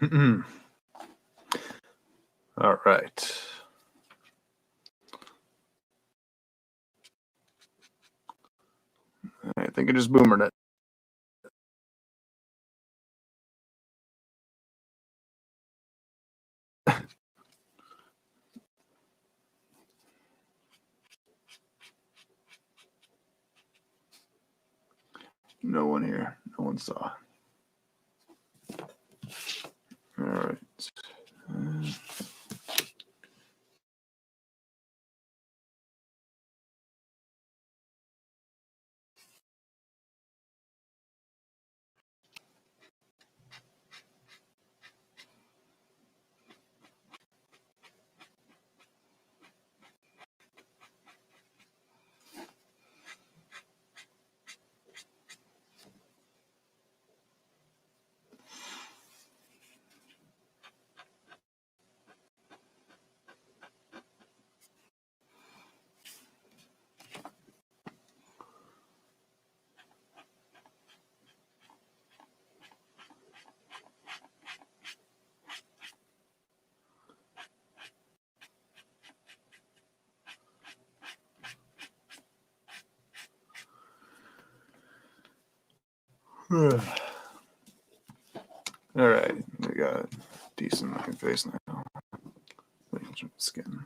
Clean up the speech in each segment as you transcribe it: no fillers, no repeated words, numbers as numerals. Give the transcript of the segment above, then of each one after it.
All right. I think I just boomered it. No one here. No one saw. All right. All right, we got a decent looking face now. Skin.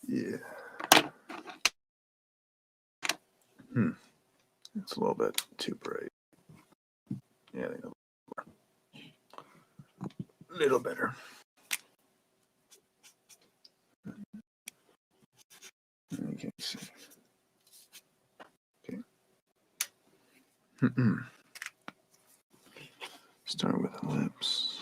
Yeah. It's a little bit too bright. Yeah, I think a little better. You can't see. Okay. Start with the lips.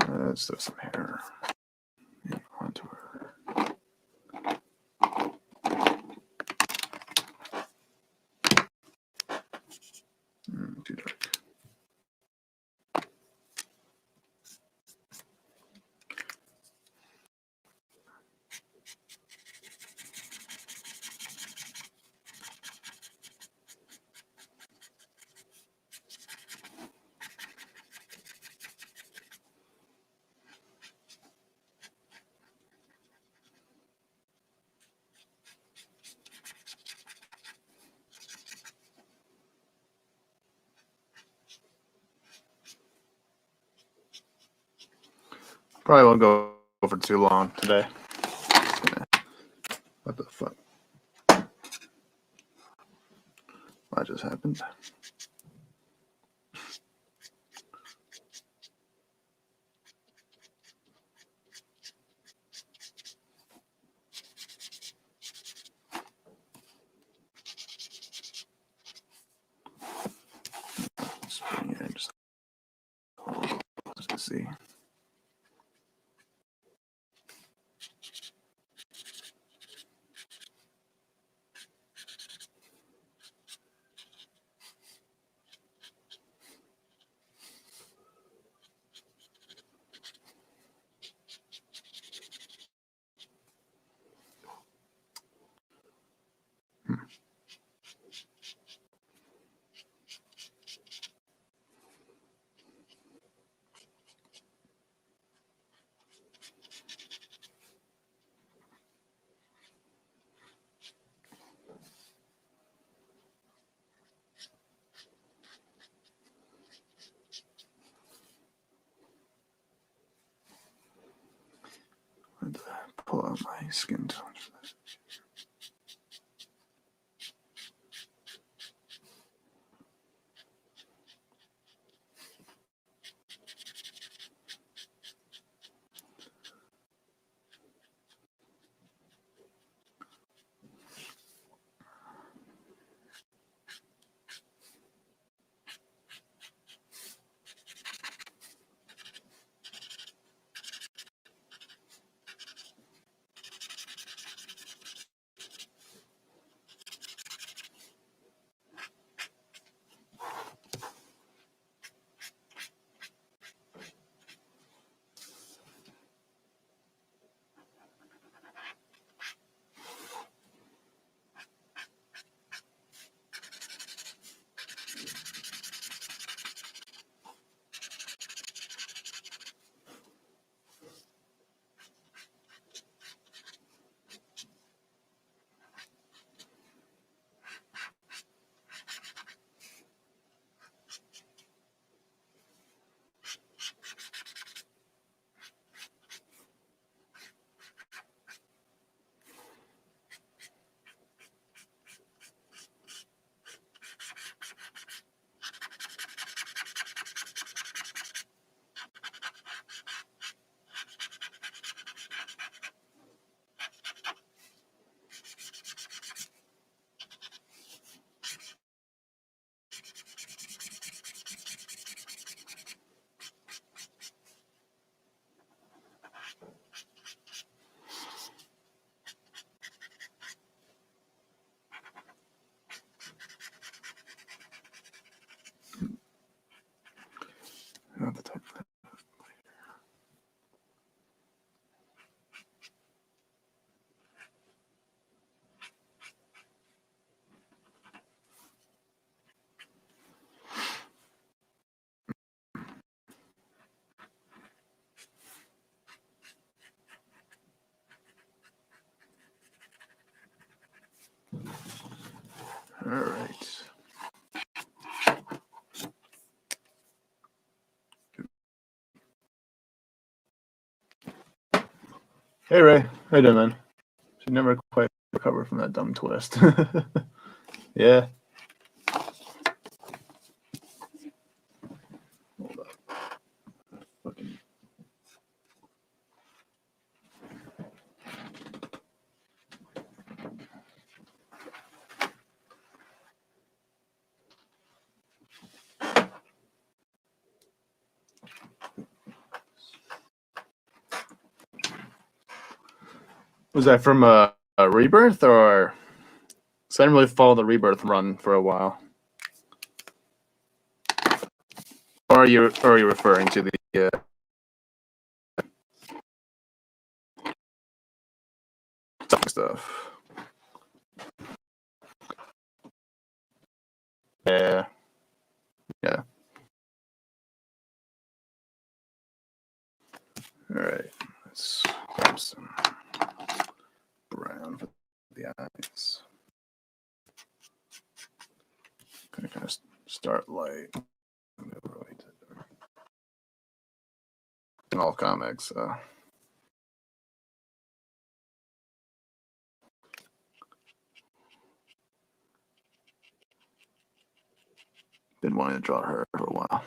Let's throw some hair onto her. Too dark. Probably won't go for too long today. What the fuck? What just happened? Just just to see. Pull out my skin tone for that. Not the type of that. All right. Hey Ray, how you doing, man? She never quite recovered from that dumb twist. Yeah. Hold up. Fucking. Was that from a Rebirth or? So I didn't really follow the Rebirth run for a while. Or are you referring to the stuff? Yeah. Yeah. All right. Let's grab some brown for the eyes. Gonna kind of start light. In all comics. Been wanting to draw her for a while.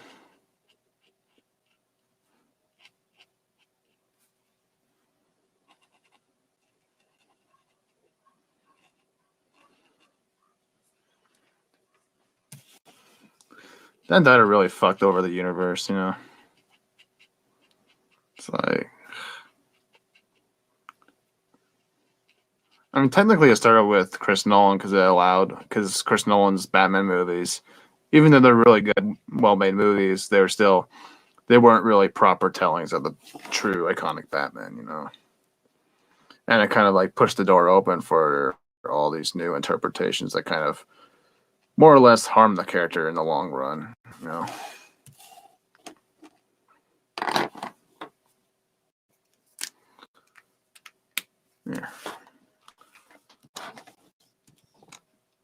That really fucked over the universe, you know. It's like, I mean, technically, it started with Chris Nolan because Chris Nolan's Batman movies, even though they're really good, well-made movies, they weren't really proper tellings of the true iconic Batman, you know. And it kind of like pushed the door open for all these new interpretations that kind of more or less harm the character in the long run, you know. Yeah.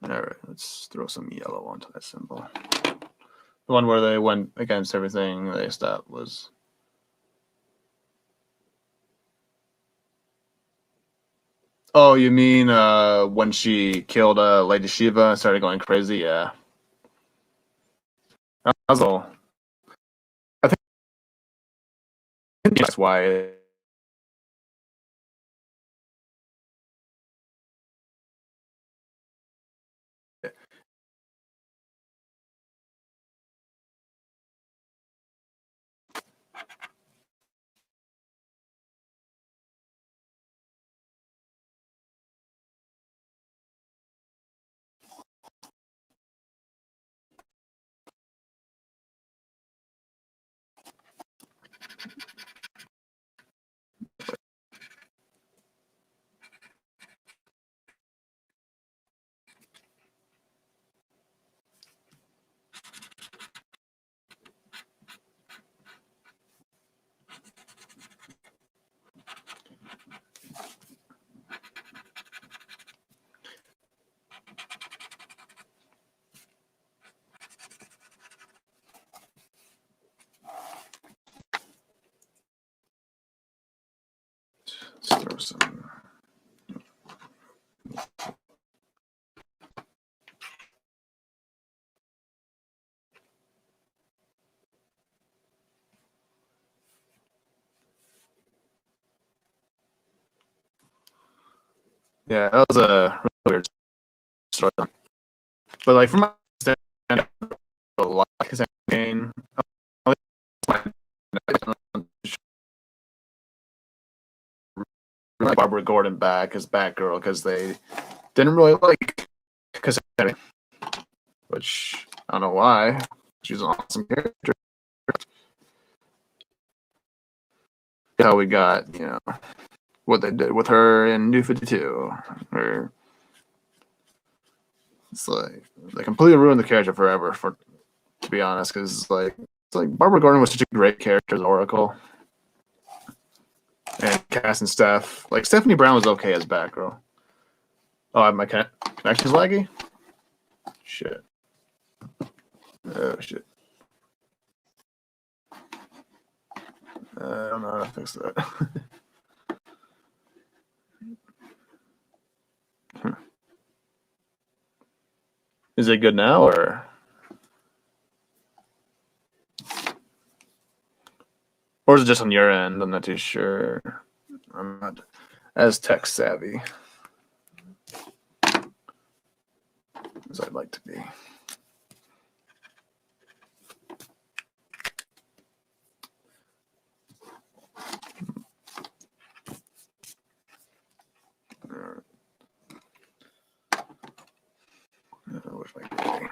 All right, let's throw some yellow onto that symbol. The one where they went against everything they stopped was. Oh, you mean when she killed Lady Shiva and started going crazy? Yeah. That was all. I think that's why. Let's throw some. Yeah, that was a really weird story. But like from my understanding, a lot of Cain, like Barbara Gordon back as Batgirl because they didn't really like Cassandra, which I don't know why. She's an awesome character. How we got, you know, what they did with her in New 52. Or it's like they completely ruined the character forever. For to be honest, because it's like Barbara Gordon was such a great character as Oracle, and cast and Steph. Like Stephanie Brown was okay as Batgirl. Oh, my connection's laggy. Shit. Oh shit. I don't know how to fix that. Is it good now or is it just on your end? I'm not too sure. I'm not as tech savvy as I'd like to be. Where's my game?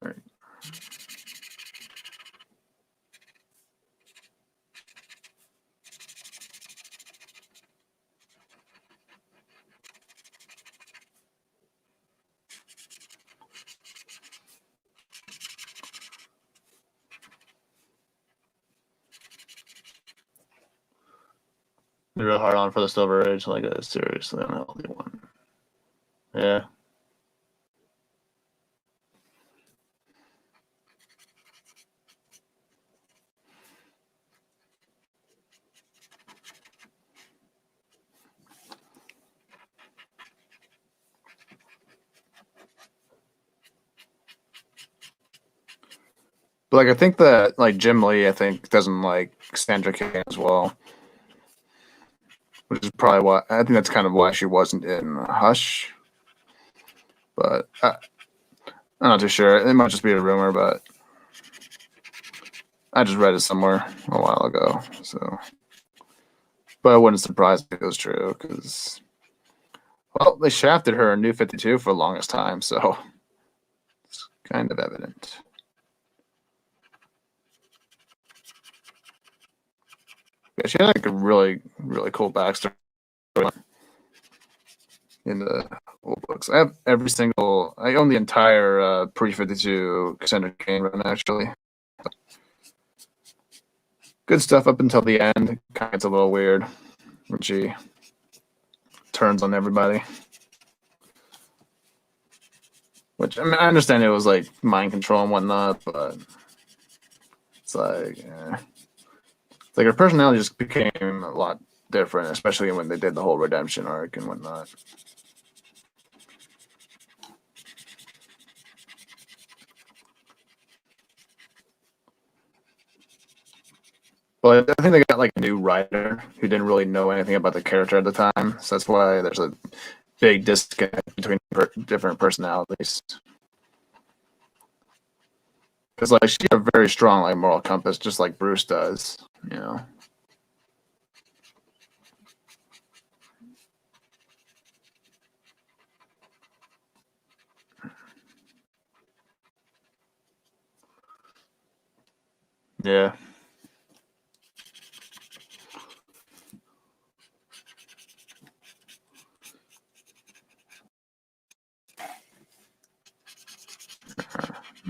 All right. Real hard on for the Silver Age, like a seriously unhealthy one. Yeah. But like I think that like Jim Lee, I think doesn't like Cassandra Cain as well, which is probably why I think that's kind of why she wasn't in Hush. but I'm not too sure. It might just be a rumor, but I just read it somewhere a while ago. So, but it wouldn't surprise me if it was true because, well, they shafted her in New 52 for the longest time, so it's kind of evident. Yeah, she had like a really, really cool backstory in the old books. I have I own the entire pre 52 Cassandra Cain run actually. Good stuff up until the end. Kind of gets a little weird when she turns on everybody. Which I mean, I understand it was like mind control and whatnot, but it's like her personality just became a lot different, especially when they did the whole redemption arc and whatnot. But I think they got like a new writer who didn't really know anything about the character at the time, so that's why there's a big disconnect between different personalities. Because like she had a very strong like moral compass, just like Bruce does, you know. Yeah.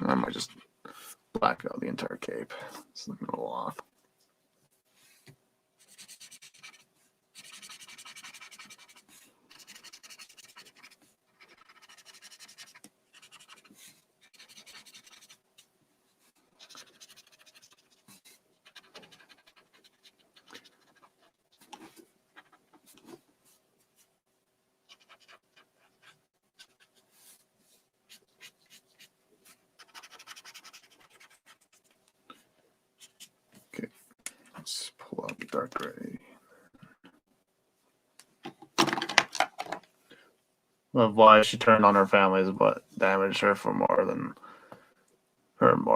I might just black out the entire cape. It's looking a little off. Okay, let's pull out the dark gray. Of why she turned on her family is what damaged her more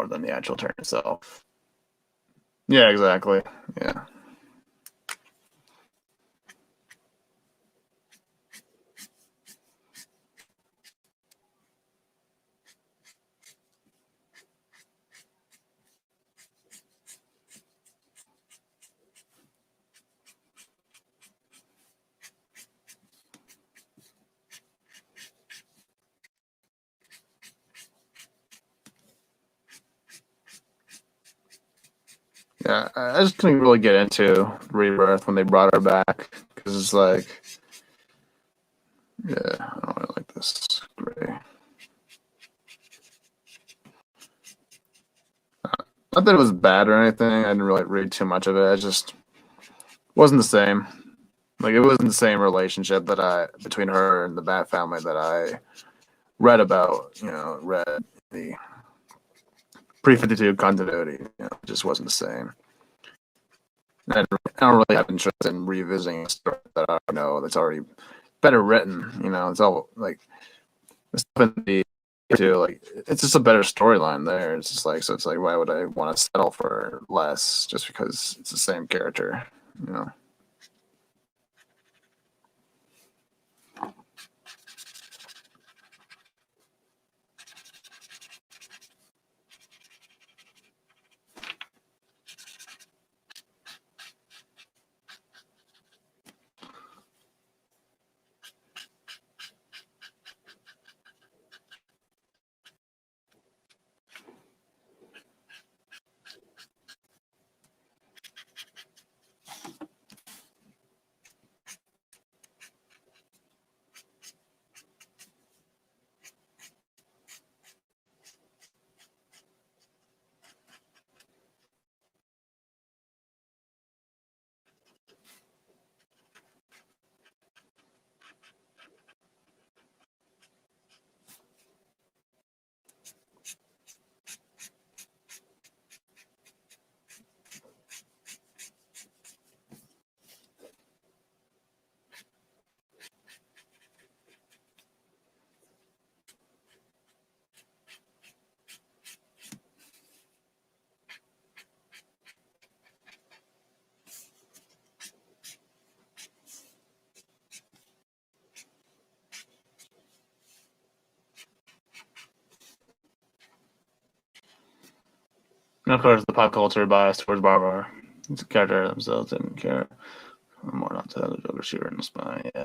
than the actual turn itself. Yeah, exactly. Yeah. Yeah, I just couldn't really get into Rebirth when they brought her back because it's like, yeah, I don't really like this gray. Not that it was bad or anything. I didn't really read too much of it. It just wasn't the same. Like it wasn't the same relationship that I between her and the Bat family that I read about. You know, read the pre-52 continuity. You know, it just wasn't the same. I don't really have interest in revisiting a story that I know that's already better written. You know, it's all like the stuff in the too. Like it's just a better storyline there. It's just like so. It's like why would I want to settle for less just because it's the same character? You know. of course, the pop culture bias towards Barbara. It's a character themselves didn't care. More not to the Joker shooter in the spine. Yeah.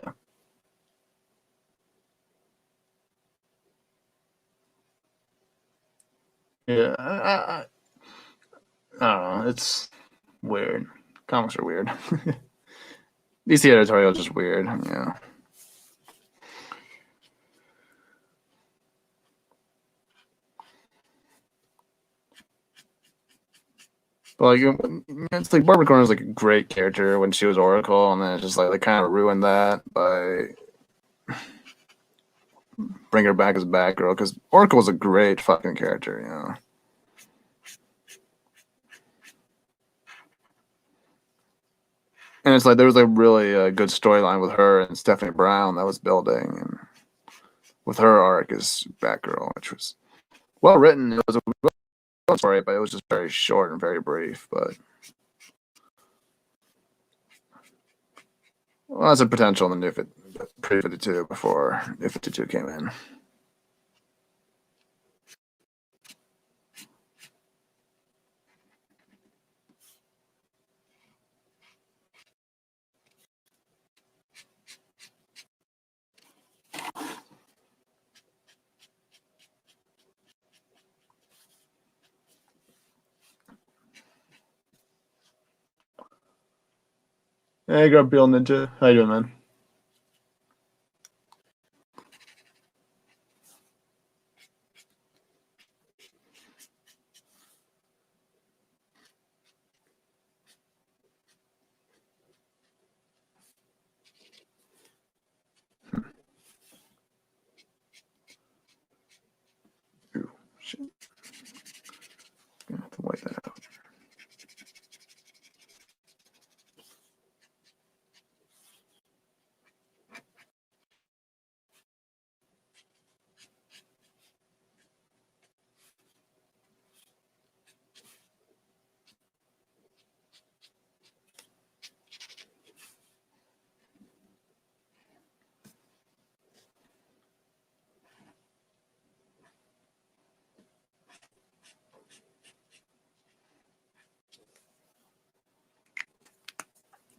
Yeah. I don't know. It's weird. Comics are weird. DC editorial is just weird. Yeah. But like, it's like Barbara Gordon was like a great character when she was Oracle, and then it's just like they kind of ruined that by bring her back as Batgirl because Oracle was a great fucking character, you know. And it's like there was a really good storyline with her and Stephanie Brown that was building, and with her arc as Batgirl, which was well written. It was a good story, but it was just very short and very brief. But well, that's a potential in the new pre 52 before new 52 came in. Hey, Grumpy old Ninja, how you doing, man? Ooh, shit. Gonna have to wipe that out.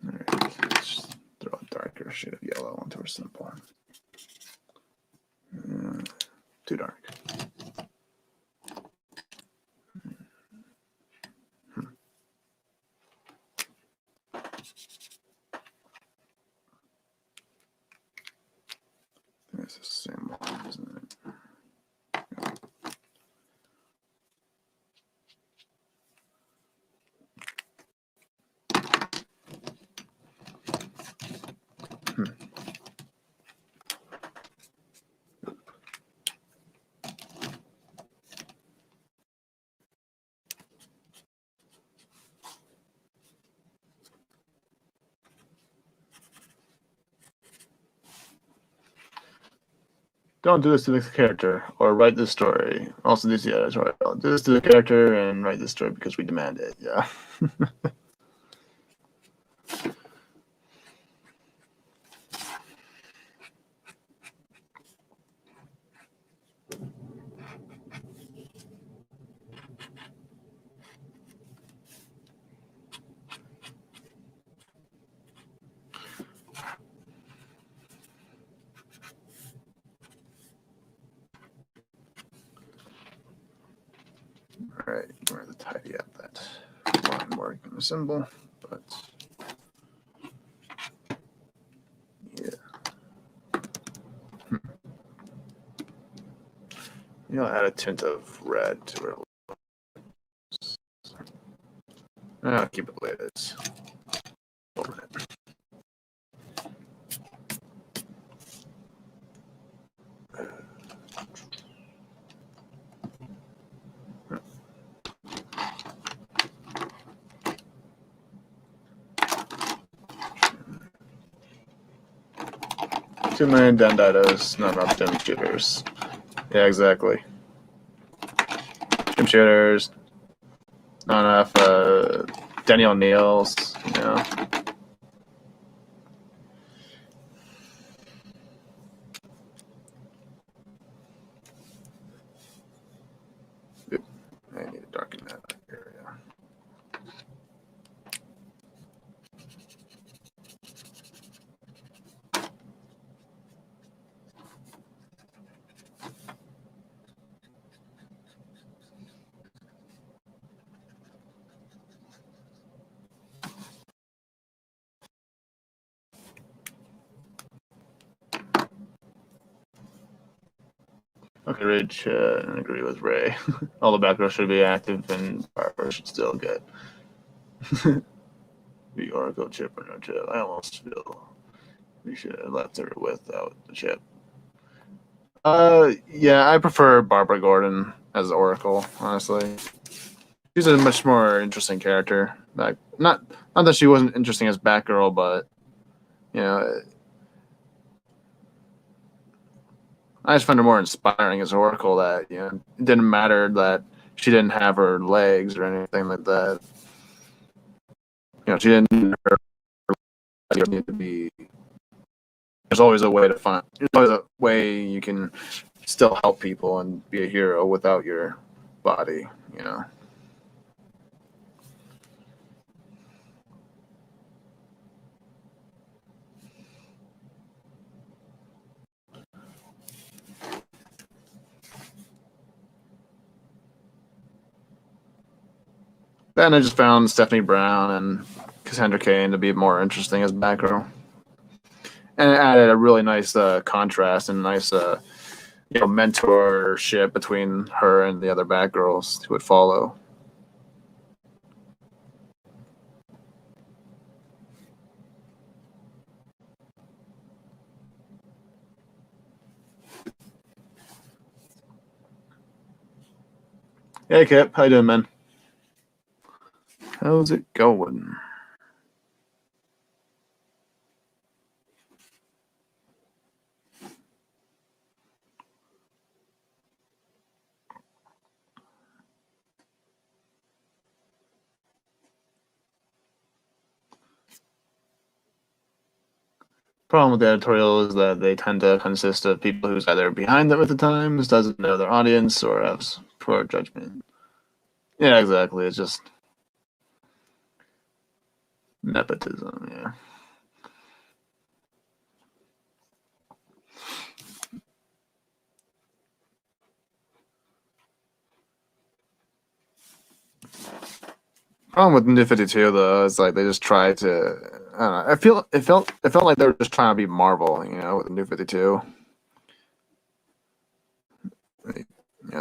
Alright, let's throw a darker shade of yellow onto our symbol. Too dark. It's the same one, isn't it? Don't do this to the character or write this story. Also, do the editorial. Do this to the character and write this story because we demand it. Yeah. All right, we're going to tidy up that line work in the symbol, but yeah. You know, add a tint of red to it. I'll keep it the way it is. Too many Denditos, not enough dim shooters. Yeah, exactly. Dim shooters, not enough Denny O'Neil's, you know. I need to darken that area. Okay, Ridge, I agree with Ray. All the Batgirls should be active, and Barbara should still get the Oracle chip or no chip. I almost feel we should have left her without the chip. Yeah, I prefer Barbara Gordon as Oracle. Honestly, she's a much more interesting character. Like, not that she wasn't interesting as Batgirl, but you know, I just found her more inspiring as Oracle. That it didn't matter that she didn't have her legs or anything like that. She didn't need her legs need to be. There's always a way to find. There's always a way you can still help people and be a hero without your body. You know. Then I just found Stephanie Brown and Cassandra Cain to be more interesting as Batgirl, and it added a really nice contrast and nice mentorship between her and the other Batgirls who would follow. Hey Kip, how you doing, man? How's it going? Problem with the editorial is that they tend to consist of people who's either behind them at the times, doesn't know their audience, or has poor judgment. Yeah, exactly. It's just nepotism. Yeah. Problem with New 52 though is like they just try to. I don't know. It felt like they were just trying to be Marvel, with the New 52.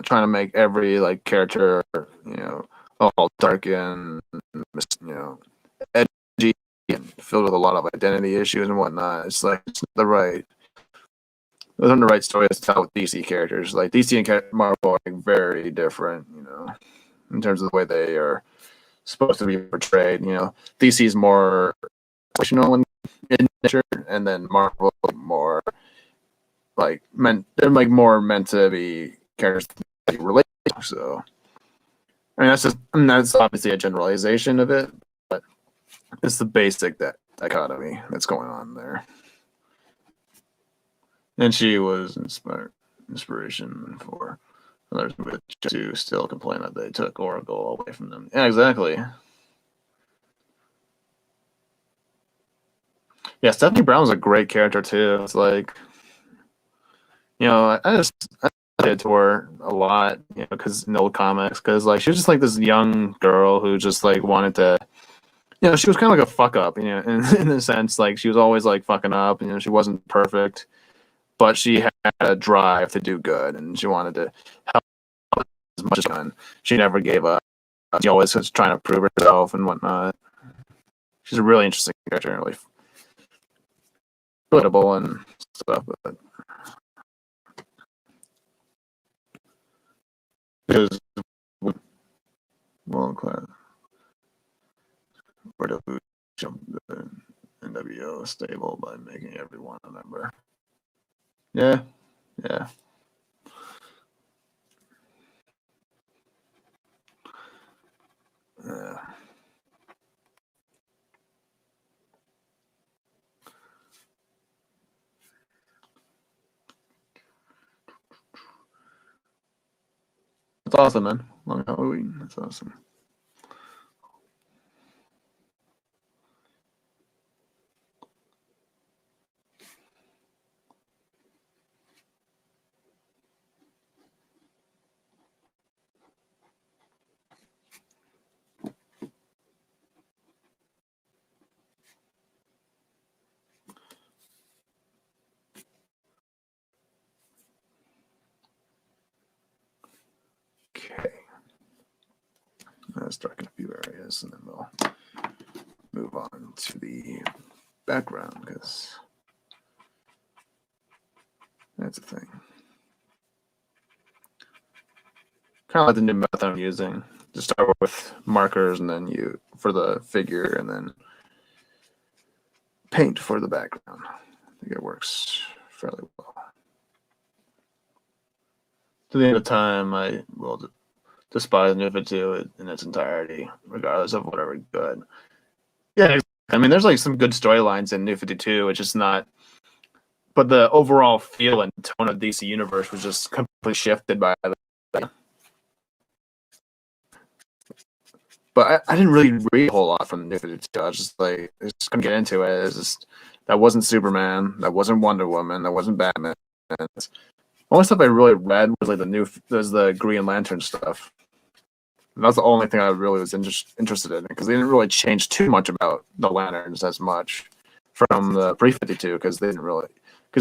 Trying to make every like character, all dark and edgy and filled with a lot of identity issues and whatnot. It's like it's not the right. It wasn't the right story to tell with DC characters. Like DC and Marvel are like, very different, in terms of the way they are supposed to be portrayed. DC is more emotional in nature, and then Marvel more like meant they're like more meant to be characters that you relate to. So that's obviously a generalization of it, but it's the basic dichotomy that's going on there. And she was inspiration for others to still complain that they took Oracle away from them. Yeah, exactly. Yeah, Stephanie Brown's a great character too. It's like, I did to her a lot, because in old comics, because like she was just like this young girl who just like wanted to, she was kind of like a fuck up, in a sense, like she was always like fucking up, she wasn't perfect, but she had a drive to do good, and she wanted to help as much as she could. She never gave up. She always was trying to prove herself and whatnot. She's a really interesting character, really relatable and stuff. But because well, where do we jump the NWO stable by making everyone a member? Yeah, yeah, yeah. That's awesome, man. Long Halloween. That's awesome. of darken a few areas, and then we'll move on to the background because that's a thing. Kind of like the new method I'm using. Just start with markers, and then you for the figure, and then paint for the background. I think it works fairly well. To the end of time, I will despise New 52 in its entirety, regardless of whatever good. Yeah, I mean, there's like some good storylines in New 52. It's just not. But the overall feel and tone of DC Universe was just completely shifted by the. But I didn't really read a whole lot from the New 52. I was just like, I just couldn't get into it. It's just that wasn't Superman, that wasn't Wonder Woman, that wasn't Batman. The only stuff I really read was like the Green Lantern stuff. And that's the only thing I really was interested in because they didn't really change too much about the Lanterns as much from the pre-52 because the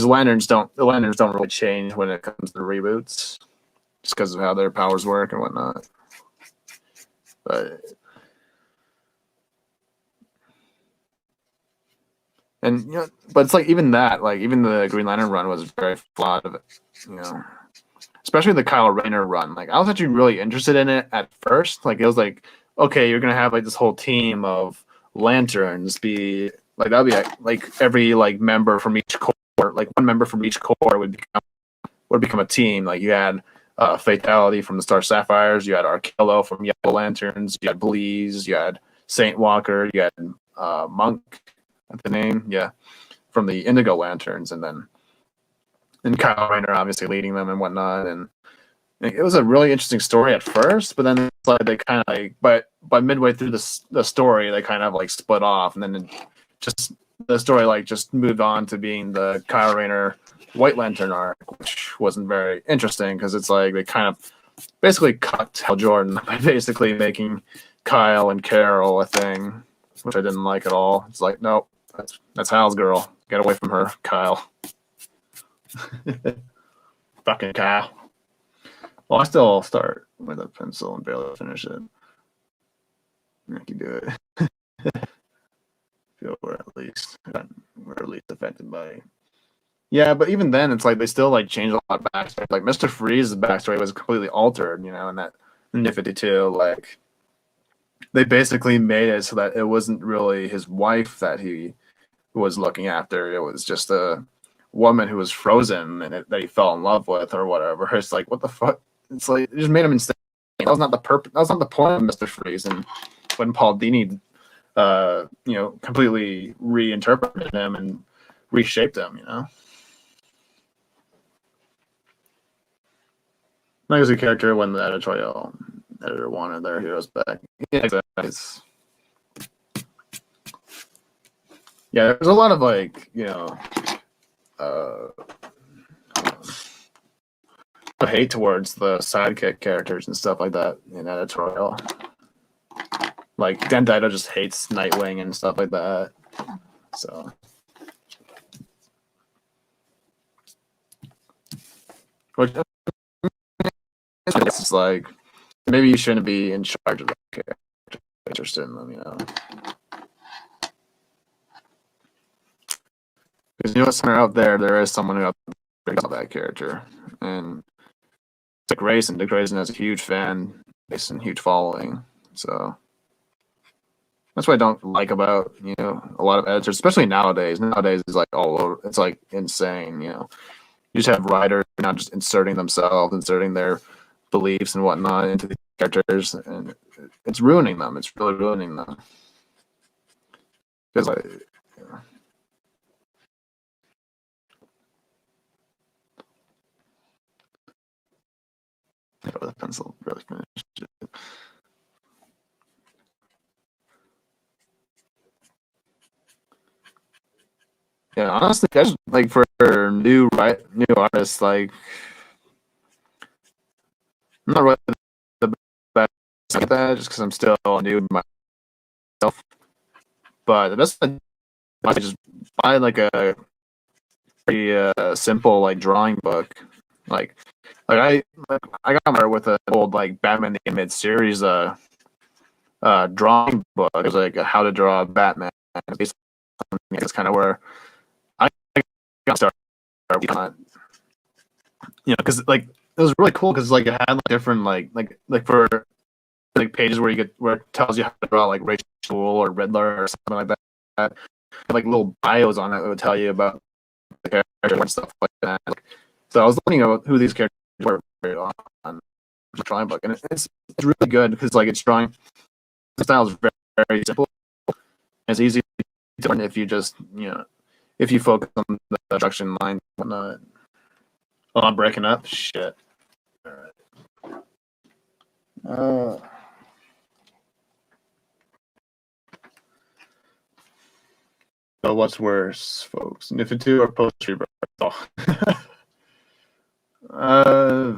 Lanterns don't really change when it comes to reboots just because of how their powers work and whatnot. But it's like even that, like even the Green Lantern run was very flawed of it, especially the Kyle Rayner run. Like I was actually really interested in it at first. Like it was like, okay, you're gonna have like this whole team of lanterns be like that'd be like every like member from each corps, like one member from each corps would become a team. Like you had Fatality from the Star Sapphires, you had Arkello from Yellow Lanterns, you had Bleeze, you had Saint Walker, you had Monk, the name, yeah, from the Indigo Lanterns, and Kyle Rayner obviously leading them and whatnot. And it was a really interesting story at first, but then like they kind of like, but by midway through the story, they kind of like split off, and then the story like just moved on to being the Kyle Rayner White Lantern arc, which wasn't very interesting because it's like they kind of basically cut Hal Jordan by basically making Kyle and Carol a thing, which I didn't like at all. It's like, nope, that's Hal's girl. Get away from her, Kyle. Fucking Kyle. Well, I still start with a pencil and barely finish it. I can do it. Feel we're at least affected by. Yeah, but even then, it's like they still like changed a lot of backstory. Like Mr. Freeze's backstory was completely altered, in that New 52. Like they basically made it so that it wasn't really his wife that he was looking after. It was just a woman who was frozen and that he fell in love with or whatever. It's like, what the fuck? It's like it just made him insane. That was not the purpose. That was not the point of Mr. Freeze. And when Paul Dini, completely reinterpreted him and reshaped him, Like as a character when the editorial editor wanted their heroes back. Yeah, exactly. Yeah, there's a lot of like, hate towards the sidekick characters and stuff like that in editorial. Like Dendito just hates Nightwing and stuff like that. So which it's like maybe you shouldn't be in charge of that character. Interested in them, Because somewhere out there is someone who brings out that character, and Dick Grayson has a huge fan base and huge following, so that's what I don't like about a lot of editors, especially nowadays. Nowadays it's like all over. It's like insane. You just have writers not just inserting their beliefs and whatnot into the characters, and it's ruining them. It's really ruining them. Because with a pencil really finished it. Yeah, honestly, guys, like for new artists, like I'm not really the best at that, just because I'm still new myself. But the best I just buy like a pretty simple like drawing book, I got her with an old like Batman the Animated Series drawing book. It was like how to draw Batman. It's kind of where I got started on it. You know, because like it was really cool because like it had like different like for like pages where you get where it tells you how to draw like Rachel or Riddler or something like that. Like little bios on it that would tell you about the character and stuff like that. So I was looking at who these characters were on the drawing book, and it's really good because like it's drawing. The style is very, very simple. It's easy to learn if you just if you focus on the production line and whatnot. Oh, I'm breaking up. Shit. All right. So what's worse, folks? Nifty 2 or Post Rebirth? Oh. I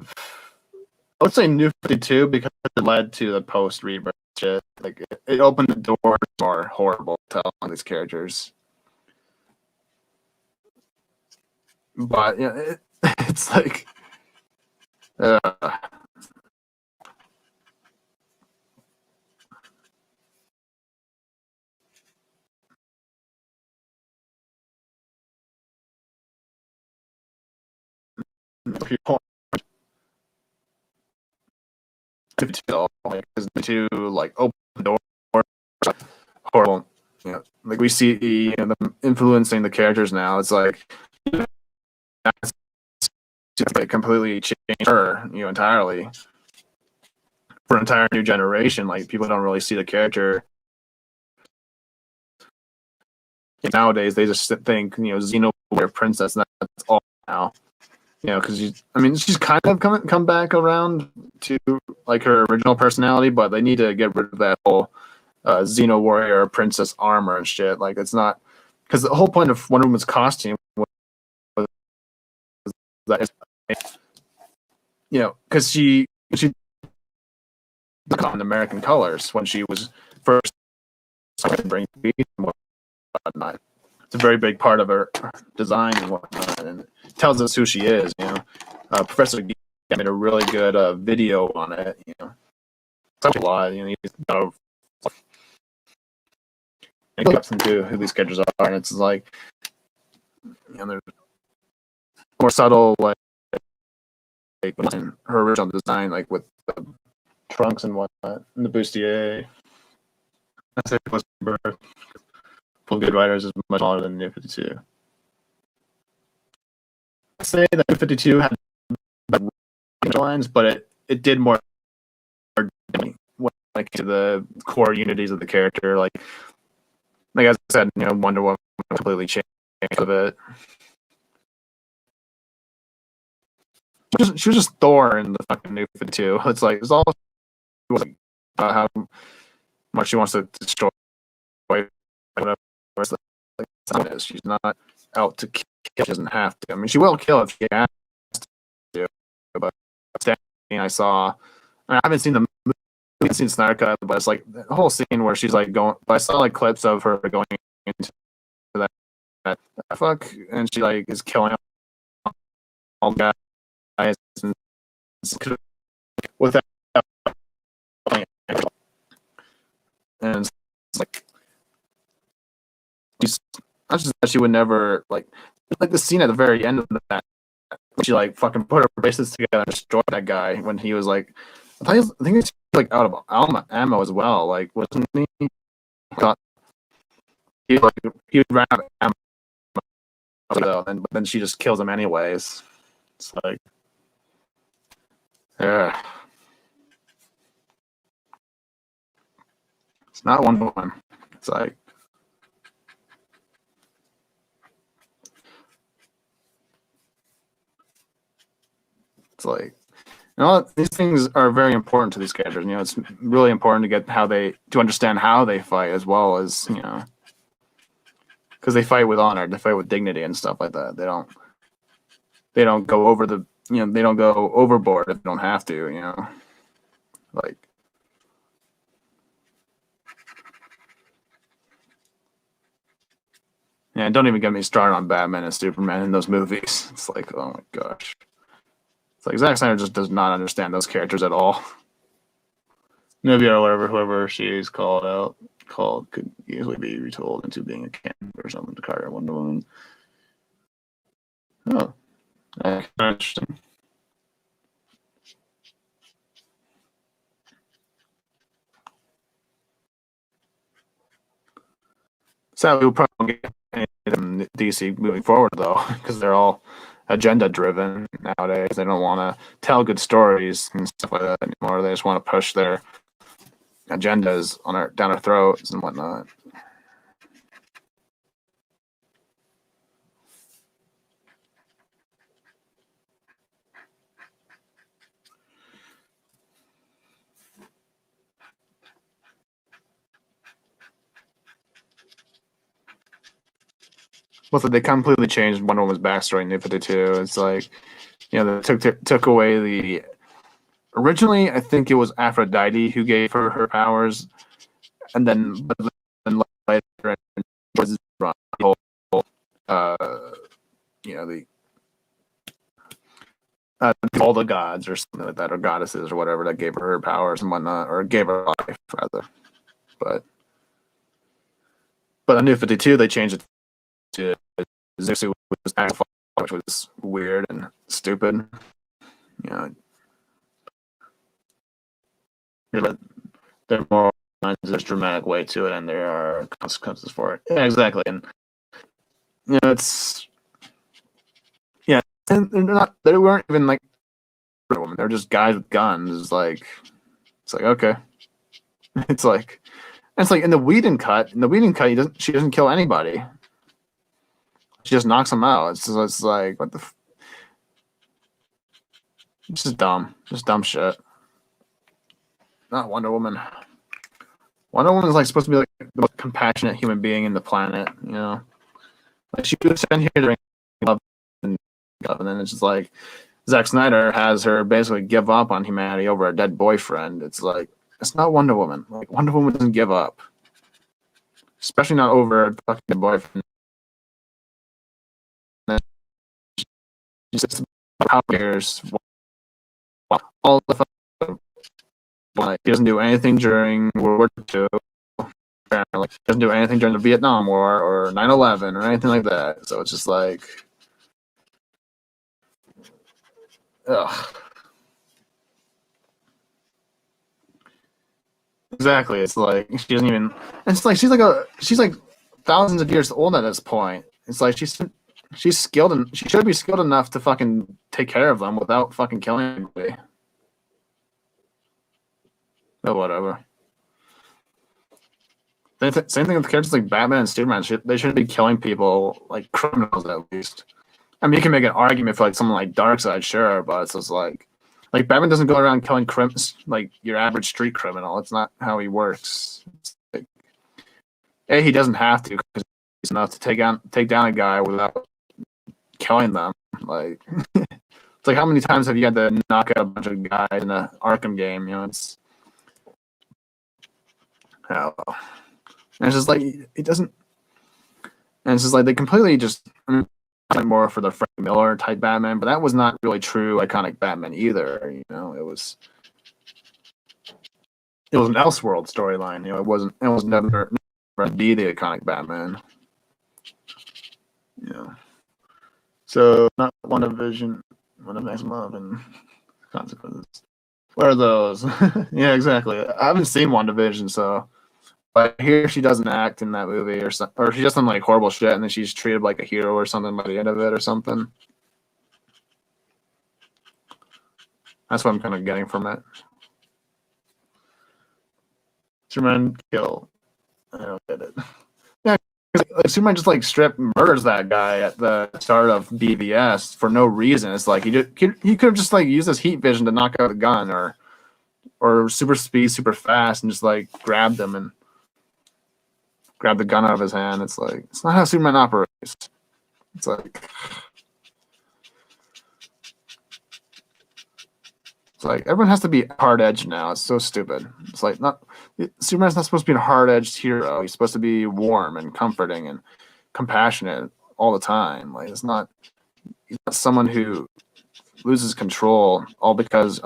would say New 52 because it led to the Post Rebirth shit. Like it opened the door to more horrible telling these characters. But yeah, it's like because the two like open door horrible. You know, like we see them influencing the characters now. It's like that's completely changed her, entirely for an entire new generation. Like people don't really see the character nowadays. They just think Xena warrior princess. And that's all now. Because she's kind of come back around to like her original personality, but they need to get rid of that whole Xena warrior princess armor and shit. Like it's not because the whole point of Wonder Woman's costume was that because she took on American colors when she was first bring peace and whatnot. It's a very big part of her design and whatnot, and it tells us who she is. Professor Geek made a really good video on it. It's a lot. He's got into who these characters are, and it's like there's more subtle like her original design, like with the trunks and whatnot, and the bustier. That's it. Was Full Good Writers is much smaller than New 52. I say that New 52 had lines, but it did more when it came to the core unities of the character. Like as I said, Wonder Woman completely changed of it. She was just Thor in the fucking New 52. It's like it's all how much she wants to destroy whatever. Like, she's not out to kill. She doesn't have to. She will kill if she has to. But I saw. I haven't seen the movie. I haven't seen Snyder Cut, but it's like the whole scene where she's like going. But I saw like clips of her going into that fuck, and she like is killing all the guys without. And it's like I just that she would never like the scene at the very end of that when she like fucking put her bracelets together and destroyed that guy when he was like I think he's like out of ammo as well. Like wasn't he? He ran out of ammo, but then she just kills him anyways. It's like yeah. It's not Wonder Woman. It's like these things are very important to these characters. It's really important to get to understand how they fight as well as because they fight with honor, they fight with dignity and stuff like that. They don't go over they don't go overboard if they don't have to. Like. Yeah, don't even get me started on Batman and Superman in those movies. It's like, oh my gosh. It's like Zack Snyder just does not understand those characters at all. Maybe or whatever, whoever she is called could easily be retold into being a Cain or something to carry Wonder Woman. Oh, that's interesting. Sadly, we'll probably get anything DC moving forward though, because they're all agenda driven nowadays. They don't want to tell good stories and stuff like that anymore. They just want to push their agendas on our down our throats and whatnot. Well, they completely changed Wonder Woman's backstory in New 52. It's like, they took away the. Originally, I think it was Aphrodite who gave her powers, and then later was the whole, uh, the all the gods or something like that, or goddesses or whatever that gave her powers and whatnot, or gave her life rather. But on New 52, they changed it to Zeus was actual, which was weird and stupid. You know, there are more there's dramatic way to it, and there are consequences for it. Yeah, exactly, and it's and they weren't even like women; they're just guys with guns. It's like okay, it's like in the Whedon cut. In the Whedon cut, she doesn't kill anybody. She just knocks them out. It's like what the. It's just dumb shit. Not Wonder Woman. Wonder Woman is like supposed to be like the most compassionate human being in the planet, Like she was sent here to bring love and then it's just like Zack Snyder has her basically give up on humanity over a dead boyfriend. It's like it's not Wonder Woman. Like Wonder Woman doesn't give up, especially not over a fucking boyfriend. She's just how years all the like he doesn't do anything during World War II. Apparently, he doesn't do anything during the Vietnam War or 9/11 or anything like that. So it's just like, ugh. Exactly. It's like she doesn't even. It's like she's like thousands of years old at this point. It's like she's skilled and she should be skilled enough to fucking take care of them without fucking killing anybody. But whatever. Same thing with characters like Batman and Superman. They shouldn't be killing people like criminals at least. I mean, you can make an argument for like someone like Darkseid, sure, but it's just like Batman doesn't go around killing like your average street criminal. It's not how he works. Like, he doesn't have to because he's enough to take down a guy without killing them. Like it's like how many times have you had to knock out a bunch of guys in an Arkham game? It's and it's just like it doesn't. And it's just like they completely just. I mean, more for the Frank Miller type Batman, but that was not really true iconic Batman either. It was an Elseworld storyline. It was never be the iconic Batman. So not WandaVision, One of Next Love and Consequences. Where are those? Yeah, exactly. I haven't seen WandaVision, so but I hear she doesn't act in that movie or she does some like horrible shit and then she's treated like a hero or something by the end of it or something. That's what I'm kind of getting from it. Superman kill. I don't get it. Yeah, like Superman just like murders that guy at the start of BVS for no reason. It's like he could have just like used his heat vision to knock out the gun or super speed, super fast, and just like grabbed him and grab the gun out of his hand. It's like it's not how Superman operates. It's like everyone has to be hard edged now. It's so stupid. It's like Superman's not supposed to be a hard edged hero. He's supposed to be warm and comforting and compassionate all the time. Like he's not someone who loses control all because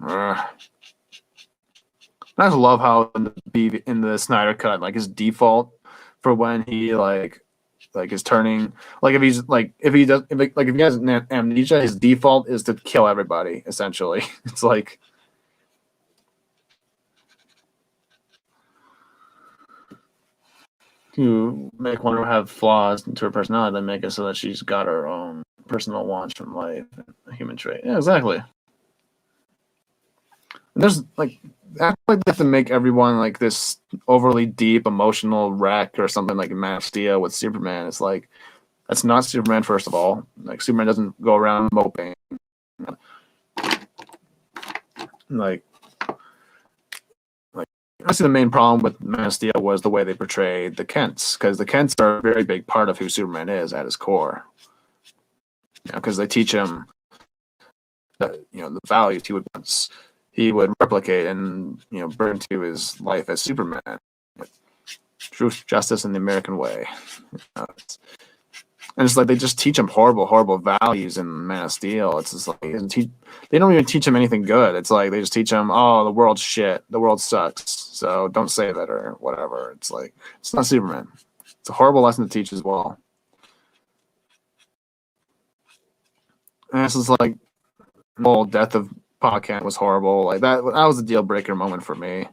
I just love how in the Snyder cut, like his default for when he like is turning, like if he's like if he does if he has amnesia, his default is to kill everybody. Essentially, it's like to make Wonder Woman have flaws into her personality, then make it so that she's got her own personal wants from life, a human trait. Yeah, exactly. And there's like I feel like they have to make everyone like this overly deep emotional wreck or something like Man of Steel with Superman. It's like that's not Superman. First of all, like Superman doesn't go around moping. Like honestly, the main problem with Man of Steel was the way they portrayed the Kents, because the Kents are a very big part of who Superman is at his core. Because they teach him that the values he would replicate and bring to his life as Superman, truth, justice, and the American way. And it's like they just teach him horrible, horrible values in Man of Steel. It's just like they don't even teach him anything good. It's like they just teach him, oh, the world's shit, the world sucks, so don't save it or whatever. It's like it's not Superman. It's a horrible lesson to teach as well. And this is like the whole death of Pa Kent was horrible. Like that was a deal breaker moment for me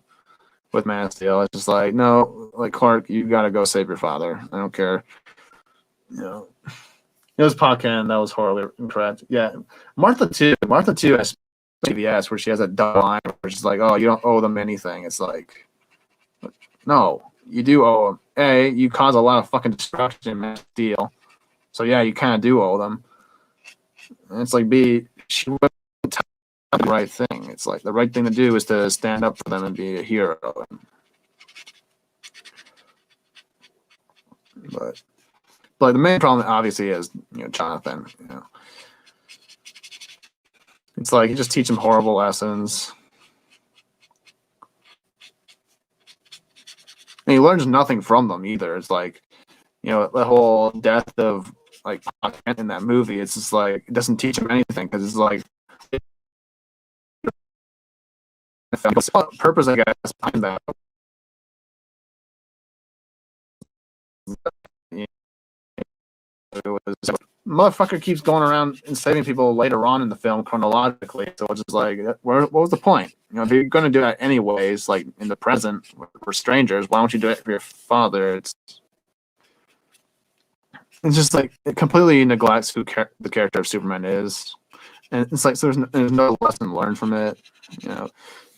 with Man of Steel. It's just like, no, like Clark, you gotta go save your father. I don't care. It was Pa Kent. That was horribly incorrect. Yeah, Martha too. Martha too has CVS where she has a double line where she's like, "Oh, you don't owe them anything." It's like, no, you do owe them. A, you cause a lot of fucking destruction in Man of Steel, so yeah, you kind of do owe them. And it's like B, she wouldn't tell them the right thing. It's like the right thing to do is to stand up for them and be a hero. But the main problem obviously is Jonathan. It's like you just teach him horrible lessons. And he learns nothing from them either. It's like, the whole death of like Kent in that movie. It's just like it doesn't teach him anything because it's like the purpose, I guess, behind that. It was, motherfucker keeps going around and saving people later on in the film chronologically. So it's just like, what was the point? If you're going to do that anyways, like in the present, we're strangers. Why don't you do it for your father? It's just like it completely neglects who the character of Superman is, and it's like so there's no lesson learned from it, because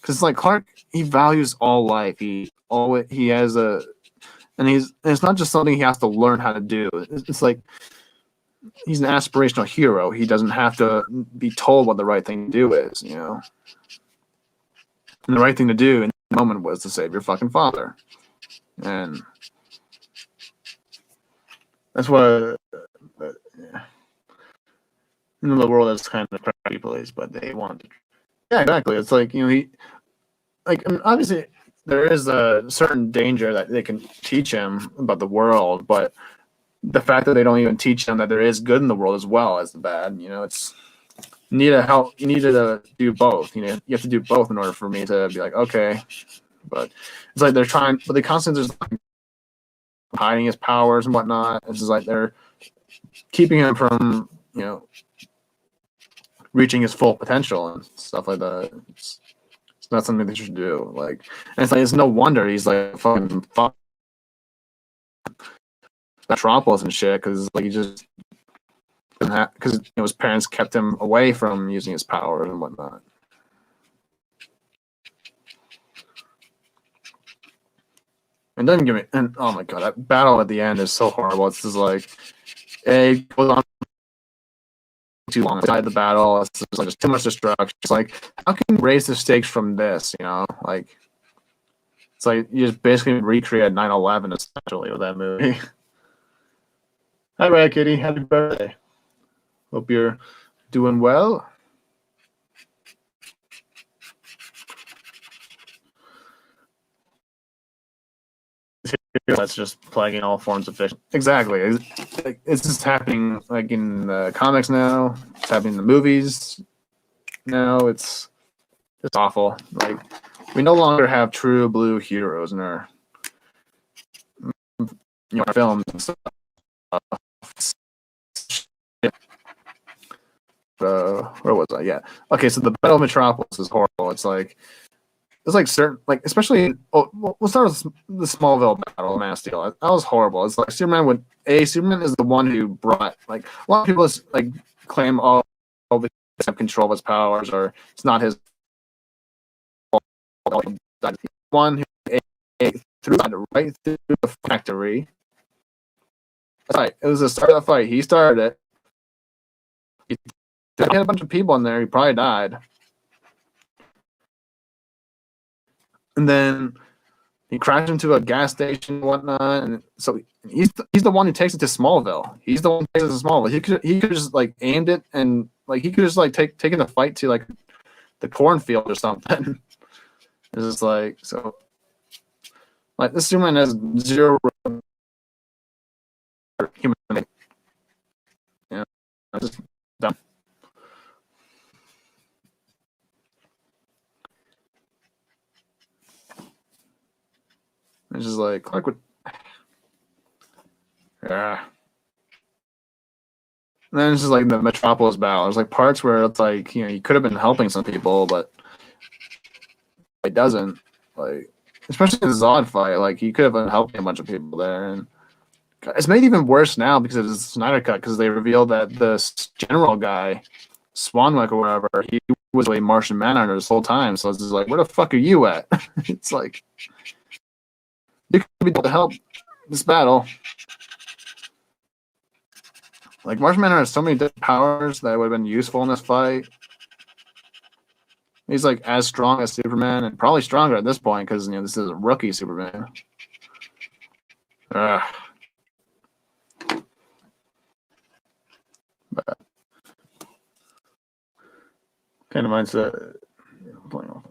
it's like Clark, he values all life. He has and it's not just something he has to learn how to do. It's like he's an aspirational hero. He doesn't have to be told what the right thing to do is, And the right thing to do in the moment was to save your fucking father, and that's what. In the world that's kind of a crappy place, but they want to. Yeah, exactly. It's like he, like I mean, obviously there is a certain danger that they can teach him about the world, but the fact that they don't even teach him that there is good in the world as well as the bad, it's you need to help. You need to do both. You have to do both in order for me to be like okay, but it's like they're trying, but they constantly just hiding his powers and whatnot. It's just like they're keeping him from reaching his full potential and stuff like that. It's not something they should do. Like, and it's like it's no wonder he's like fucking Metropolis and shit because like he just doesn't have because his parents kept him away from using his powers and whatnot. And doesn't give me and oh my god, that battle at the end is so horrible. It's just like it goes on too long inside the battle. It's just like there's too much destruction. It's like how can you raise the stakes from this? Like it's like you just basically recreate 9/11 essentially with that movie. Hi, Red Kitty. Happy birthday. Hope you're doing well. That's just plaguing all forms of fiction. Exactly. It's just happening like in the comics now. It's happening in the movies now. It's It's awful. Like, we no longer have true blue heroes in our, our films and stuff. Where was I? Yeah. Okay, so the Battle of Metropolis is horrible. It's like certain, like, especially. We'll start with the Smallville battle of Man of Steel. That was horrible. It's like Superman is the one who brought, like, a lot of people like claim, oh, because have control of his powers, or it's not his fault. One who threw that right through the factory. That's right. It was the start of the fight. He started it. He had a bunch of people in there. He probably died. And then he crashed into a gas station and whatnot. And so he's the one who takes it to Smallville. He's the one who takes it to Smallville. He could just like aimed it, and like he could just like taken the fight to like the cornfield or something. It's just like, so like this Superman has zero human. Yeah, it's just dumb. It's just like Clark would. Yeah. And then it's just like the Metropolis battle. There's like parts where it's like, he could have been helping some people, but he doesn't. Like, especially in the Zod fight, like he could have been helping a bunch of people there, and it's made even worse now because of the Snyder Cut, because they revealed that this general guy, Swanwick or whatever, he was a Martian Manhunter this whole time. So it's just like, where the fuck are you at? It's like, you could be able to help this battle. Like, Martian Manhunter has so many different powers that would have been useful in this fight. He's like as strong as Superman, and probably stronger at this point because this is a rookie Superman. But kind of mindset. Playing off.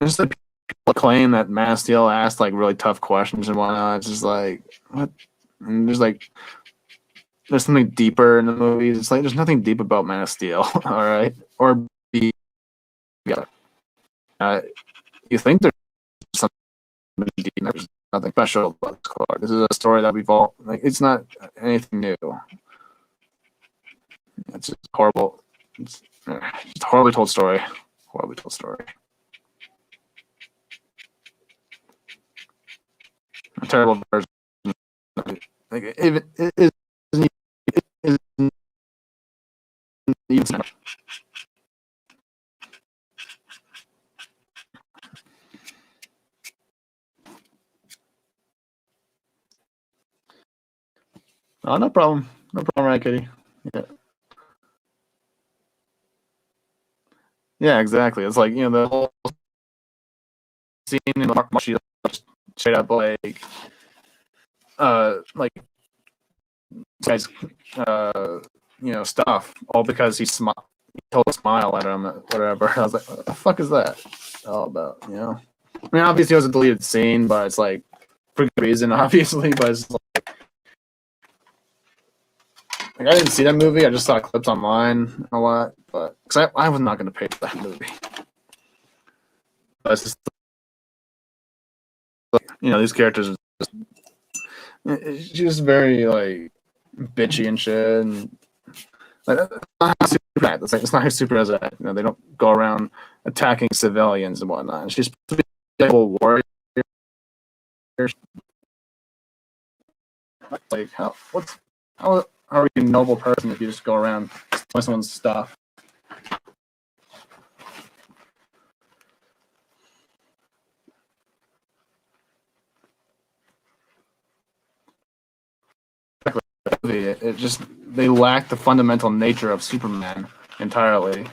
Just like people claim that Man of Steel asked like really tough questions and whatnot. It's just like, what? And there's something deeper in the movies. It's like there's nothing deep about Man of Steel, all right? Or be, yeah. You think there's something deep? There's nothing special about Clark. This is a story that we've all like. It's not anything new. It's just horrible. It's just a horribly told story. Horribly told story. A terrible version. Like it isn't even. Oh, no problem. No problem, right, Kitty? Yeah. Yeah, exactly. It's like, the whole scene in she straight up like guys stuff all because he told a smile at him, whatever. I was like, what the fuck is that all about? I mean, obviously it was a deleted scene, but it's like for good reason, obviously, but it's like I didn't see that movie. I just saw clips online a lot, but because I was not going to pay for that movie. But it's just these characters are she's just very like bitchy and shit, and like that's not how Superman. It's not how Superman is at. They don't go around attacking civilians and whatnot. And she's supposed to be a warrior. Like how are you a noble person if you just go around stealing someone's stuff? It just they lack the fundamental nature of Superman entirely.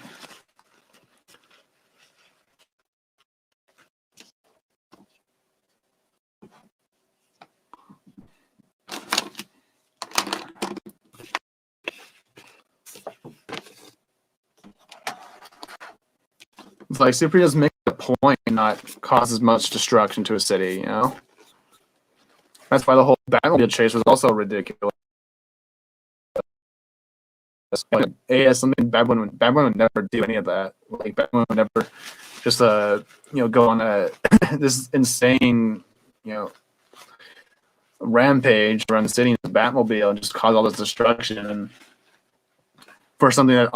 It's like superheroes make a point and not cause as much destruction to a city, That's why the whole Batmobile chase was also ridiculous. Like, as something Batman would never do any of that. Like Batman would never just go on a this insane rampage around the city in the Batmobile and just cause all this destruction, and for something that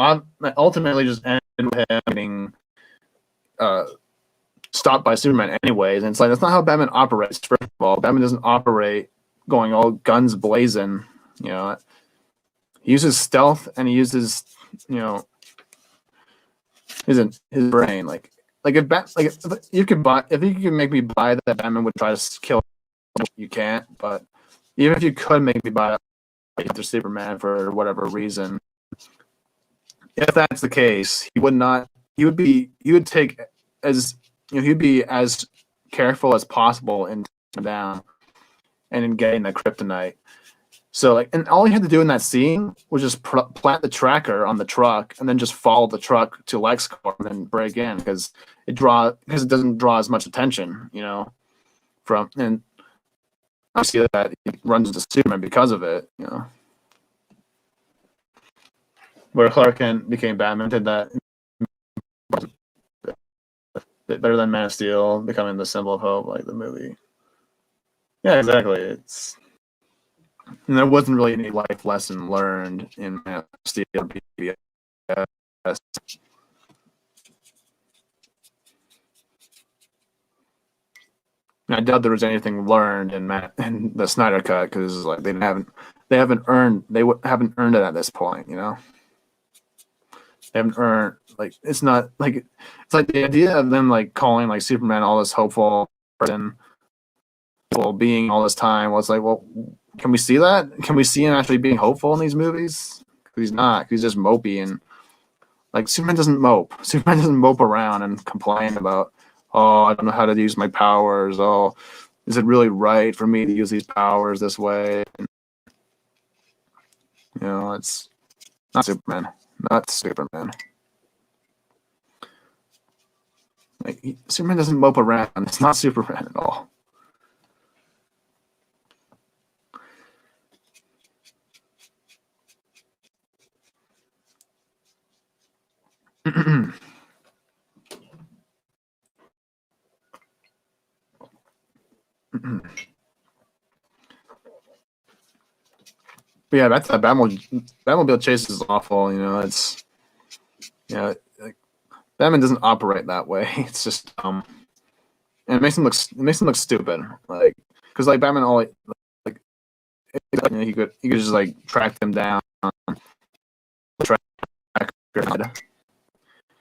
ultimately just ended with him getting stopped by Superman anyways. And it's like that's not how Batman operates. First of all, Batman doesn't operate going all guns blazing. He uses stealth and he uses his brain. Like if you could make me buy that Batman would try to kill, you can't. But even if you could make me buy after Superman for whatever reason, if that's the case, he would not. He would take as he'd be as careful as possible in taking him down and in getting the kryptonite. So and all he had to do in that scene was just plant the tracker on the truck and then just follow the truck to LexCorp and then break in because it doesn't draw as much attention, and I see that he runs into Superman because of it, Where Clark Kent became Batman did that better than Man of Steel becoming the symbol of hope, like the movie. Yeah, exactly. And there wasn't really any life lesson learned in Man of Steel BBS. I doubt there was anything learned in the Snyder Cut because like they haven't earned it at this point, They haven't earned it's not like it's like the idea of them like calling like Superman all this hopeful person, being all this time. Well, it's like, well, can we see that? Can we see him actually being hopeful in these movies? Because he's not. He's just mopey and like Superman doesn't mope. Superman doesn't mope around and complain about, oh, I don't know how to use my powers. Oh, is it really right for me to use these powers this way? And, it's not Superman. Not Superman. Superman doesn't mope around. It's not Superman at all. But yeah, that's that Batmobile chase is awful. It's Batman doesn't operate that way. It's just and it makes him look stupid. Like because like Batman always he could just like track them down,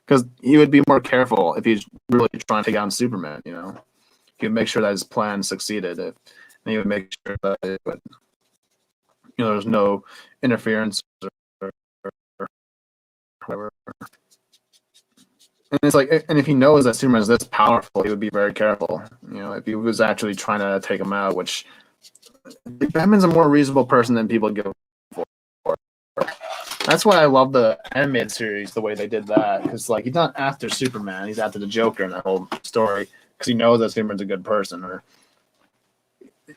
because he would be more careful if he's really trying to take down Superman. He would make sure that his plan succeeded. And he would make sure that it would, there's no interference or whatever. And it's like, and if he knows that Superman is this powerful, he would be very careful. If he was actually trying to take him out, which Batman's a more reasonable person than people give for. That's why I love the animated series, the way they did that, because like he's not after Superman, he's after the Joker in that whole story, because he knows that Superman's a good person, or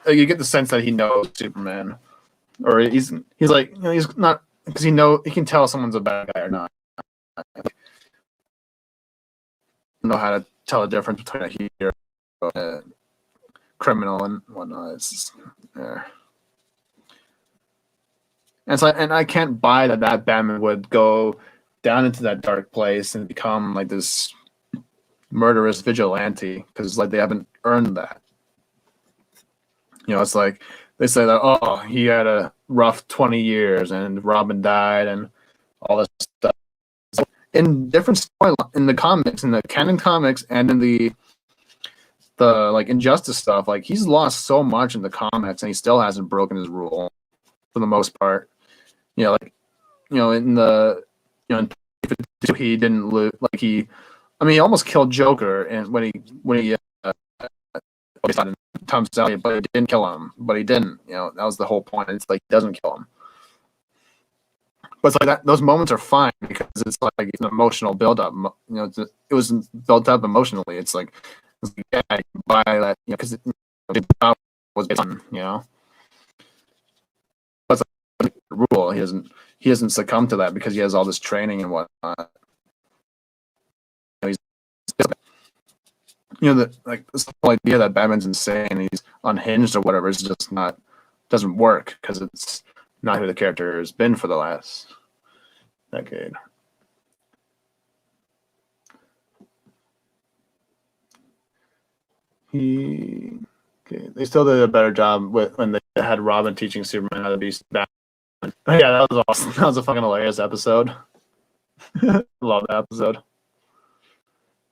you get the sense that he knows Superman, or he's like he's not, because he can tell someone's a bad guy or not. Know how to tell the difference between a hero and a criminal and whatnot. It's just, yeah. And it's like, and I can't buy that Batman would go down into that dark place and become like this murderous vigilante, because like they haven't earned that. It's like they say that, oh, he had a rough 20 years and Robin died and all this stuff. In different storyline in the comics, in the canon comics, and in the like Injustice stuff, like he's lost so much in the comics, and he still hasn't broken his rule for the most part. In the he didn't lose. Like he almost killed Joker, and when he Tom Sally, but it didn't kill him. But he didn't. That was the whole point. It's like he doesn't kill him. But it's like that; those moments are fine because it's like an emotional buildup. It was built up emotionally. It's like yeah, I can buy that because was based on, that's a rule. He doesn't succumb to that because he has all this training and whatnot. He's this whole idea that Batman's insane and he's unhinged or whatever is just not doesn't work because it's not who the character has been for the last decade. They still did a better job with when they had Robin teaching Superman how to be Batman. Yeah, that was awesome. That was a fucking hilarious episode. Love that episode.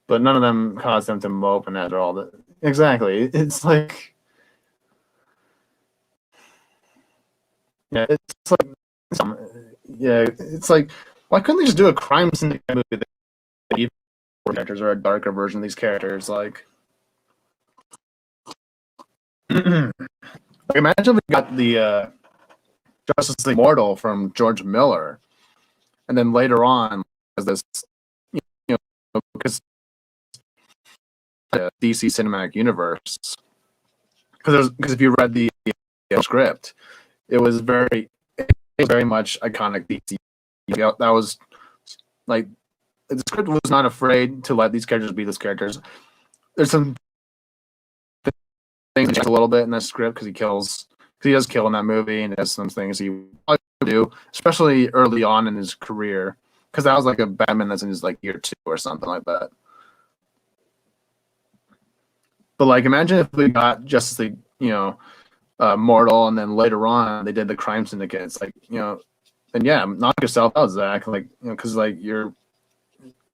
But none of them caused him to mope and after all that. Exactly. It's like, yeah, it's like, yeah, it's like, why couldn't they just do a crime syndicate movie that even characters are a darker version of these characters? Like, like imagine if we got the Justice League Immortal from George Miller, and then later on, as this, because the DC Cinematic Universe, because if you read the script, it was very much iconic DC. That was like the script was not afraid to let these characters be these characters. There's some things a little bit in that script because he does kill in that movie and has some things he probably do, especially early on in his career, because that was like a Batman that's in his like year 2 or something like that. But like, imagine if we got Justice League, Mortal, and then later on they did the crime syndicate. It's like, and yeah, knock yourself out, Zach. Like, because like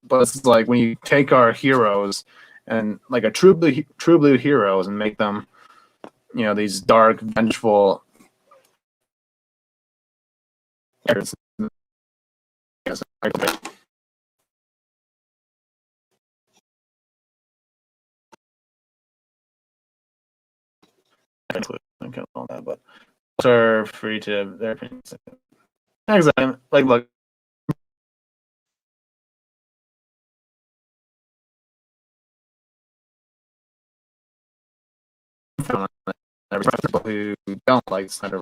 but it's like when you take our heroes and like a true blue heroes and make them, these dark, vengeful characters. All that, but are free to have their opinions. Exactly. Like, look, people who don't like Snyder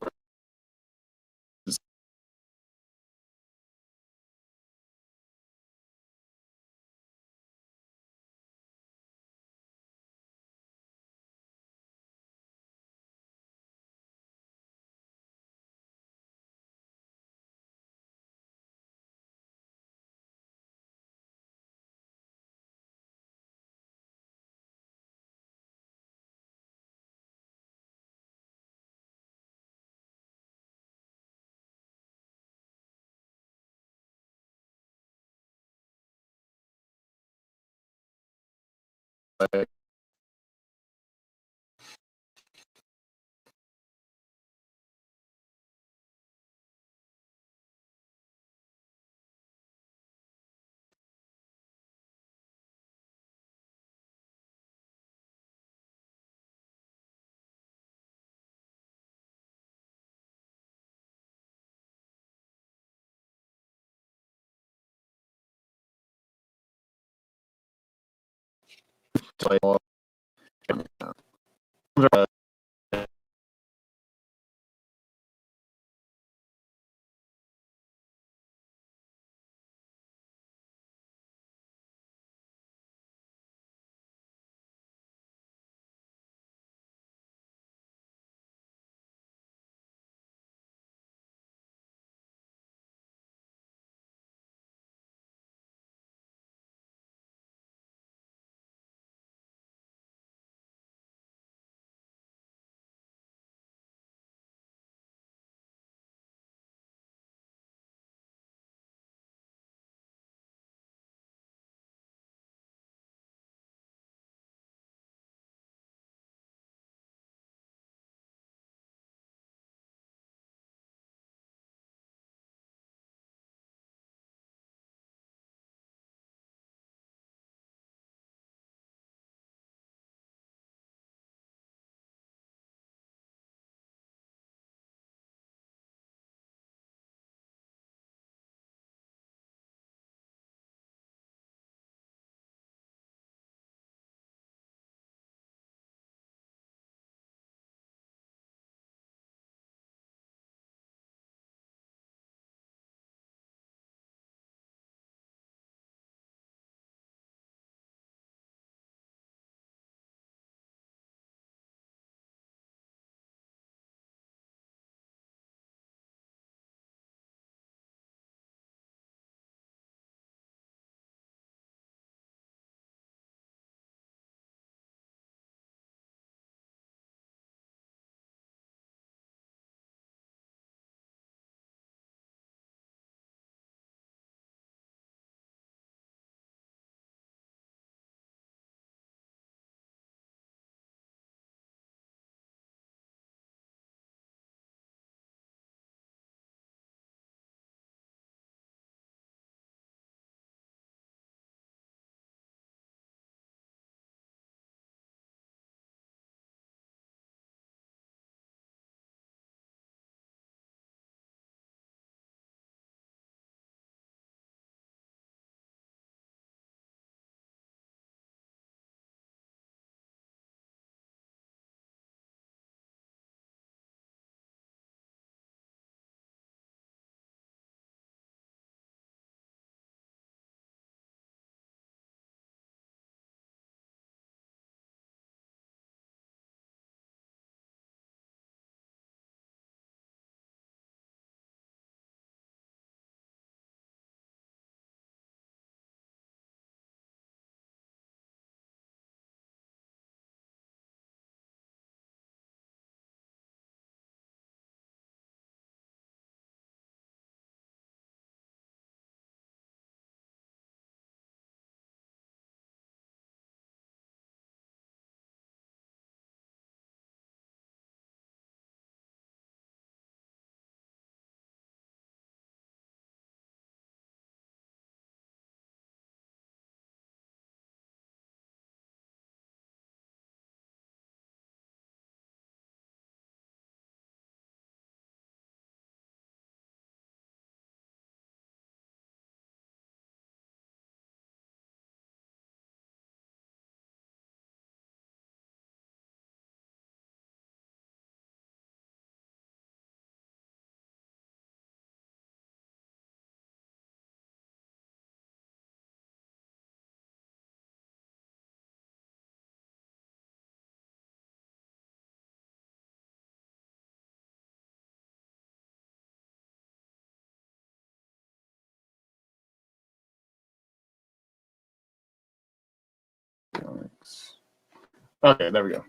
Okay, there we go.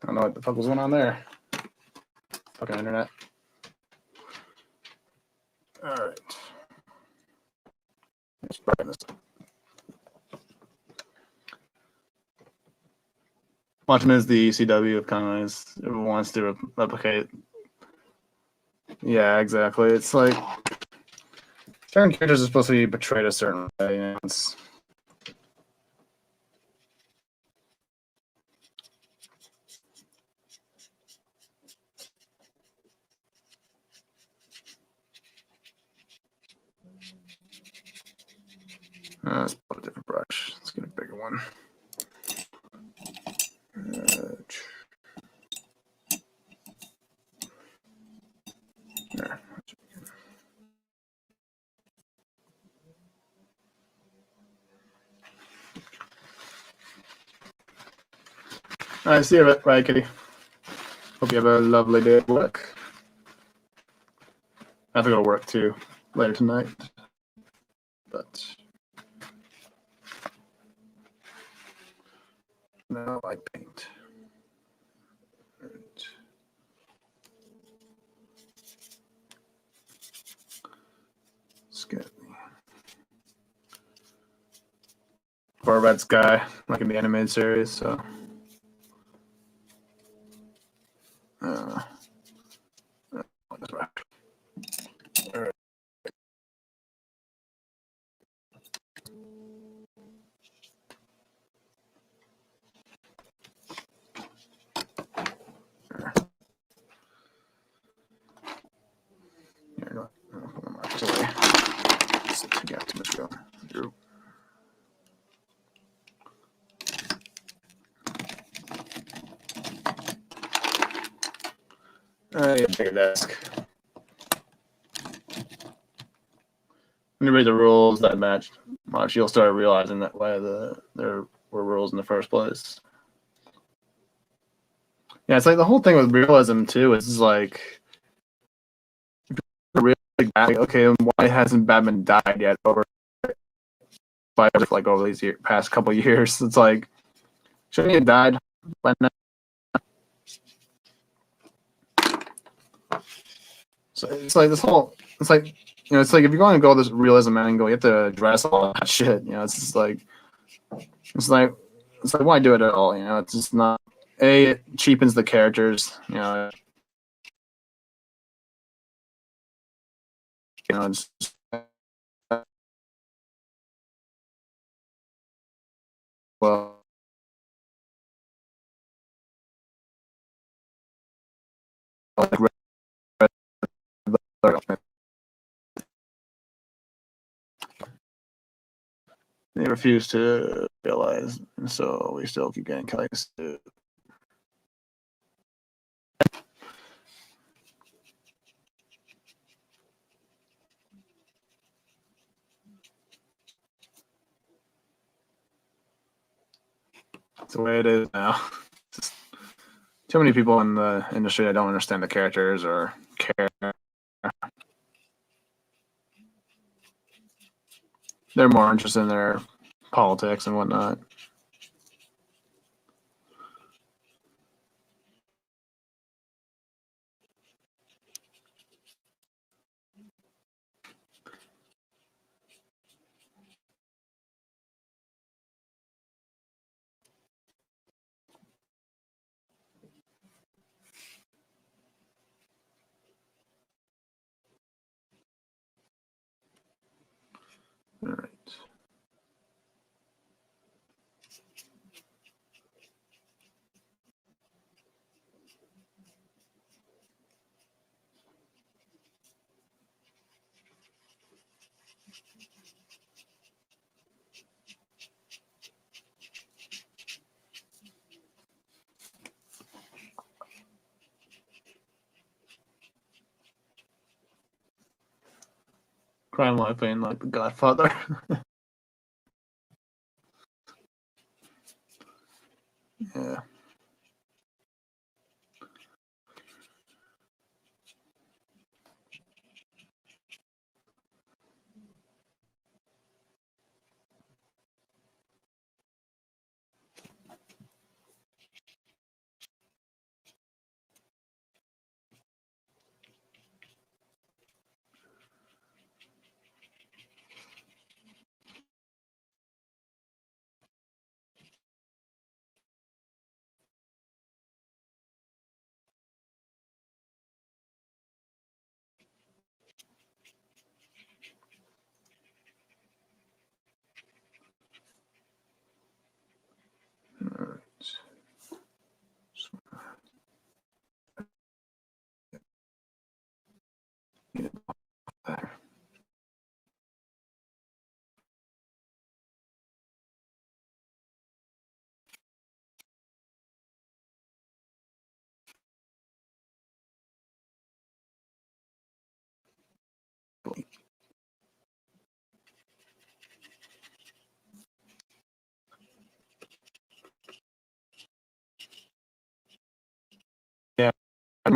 I don't know what the fuck was going on there. Fucking internet. All right. Let's brighten this up. Watchmen is the ECW of comics. Everyone wants to replicate. Yeah, exactly. It's like certain characters are supposed to be portrayed a certain way. You know, it's let's put a different brush. Let's get a bigger one. There. All right, see you, bye, Kitty. Hope you have a lovely day at work. I have to go to work too later tonight, but no, I paint. Right. Let's get Corvette's guy, like in the animated series. So, all right. Take a desk. When you read the rules that match much, you'll start realizing that why there were rules in the first place. Yeah, it's like the whole thing with realism too. Is like really bad. Okay, why hasn't Batman died yet over over these past couple years? It's like shouldn't he have died by now? So it's like this whole. It's like it's like if you're going to go this realism angle, you have to address all that shit. It's just like it's like why do it at all? It's just not. It cheapens the characters. It's well. Like, they refuse to realize, and so we still keep getting clicks. It's the way it is now. Just too many people in the industry that don't understand the characters or care. They're more interested in their politics and whatnot. All right. Crime Life being like the Godfather. Yeah.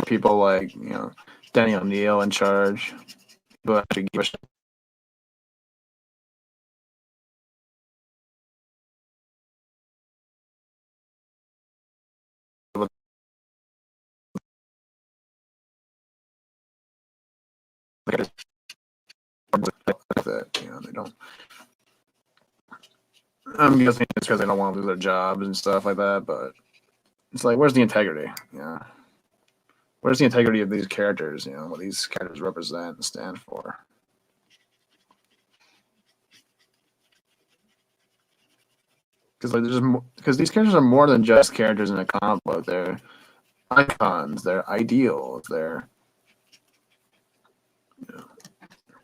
people like Danny O'Neill in charge. People actually give a shit. That they don't. I'm guessing it's because they don't want to lose their jobs and stuff like that. But it's like, where's the integrity? Where's the integrity of these characters? What these characters represent and stand for. Because these characters are more than just characters in a comic book. They're icons. They're ideals. They're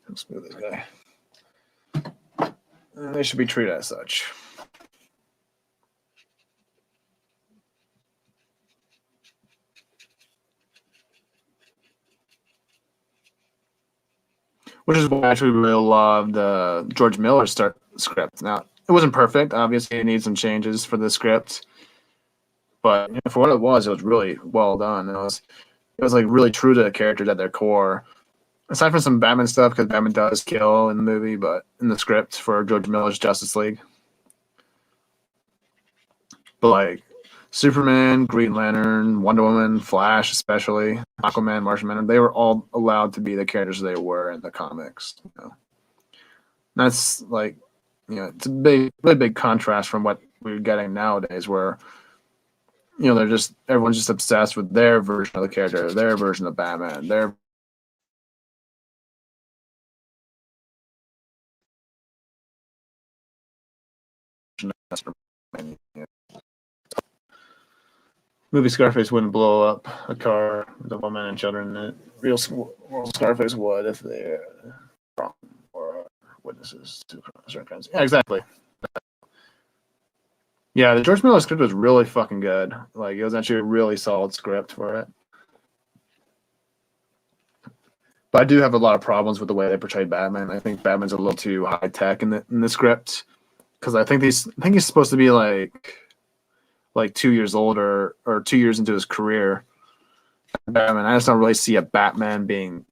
let's move this guy. And they should be treated as such. Which is why I actually really loved George Miller's script. Now, it wasn't perfect. Obviously, it needs some changes for the script. But for what it was really well done. It was like really true to the characters at their core. Aside from some Batman stuff, because Batman does kill in the movie, but in the script for George Miller's Justice League. But like Superman, Green Lantern, Wonder Woman, Flash, especially Aquaman, Martian Manhunter, they were all allowed to be the characters they were in the comics. That's like, it's a really big contrast from what we're getting nowadays, where everyone's just obsessed with their version of the character, their version of Batman, their version of Superman. Movie Scarface wouldn't blow up a car with a woman and children in it. Real Scarface would if they're wrong or witnesses to certain crimes. Yeah, exactly. Yeah, the George Miller script was really fucking good. Like, it was actually a really solid script for it. But I do have a lot of problems with the way they portrayed Batman. I think Batman's a little too high tech in the script, because I think he's supposed to be like 2 years older or 2 years into his career. Batman, I just don't really see a Batman being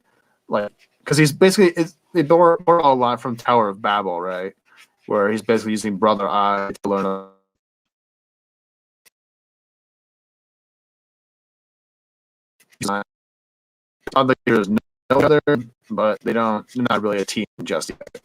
like, because he's basically they borrow a lot from Tower of Babel, right? Where he's basically using Brother Eye to learn. He's not like there's no other, but they're not really a team just yet.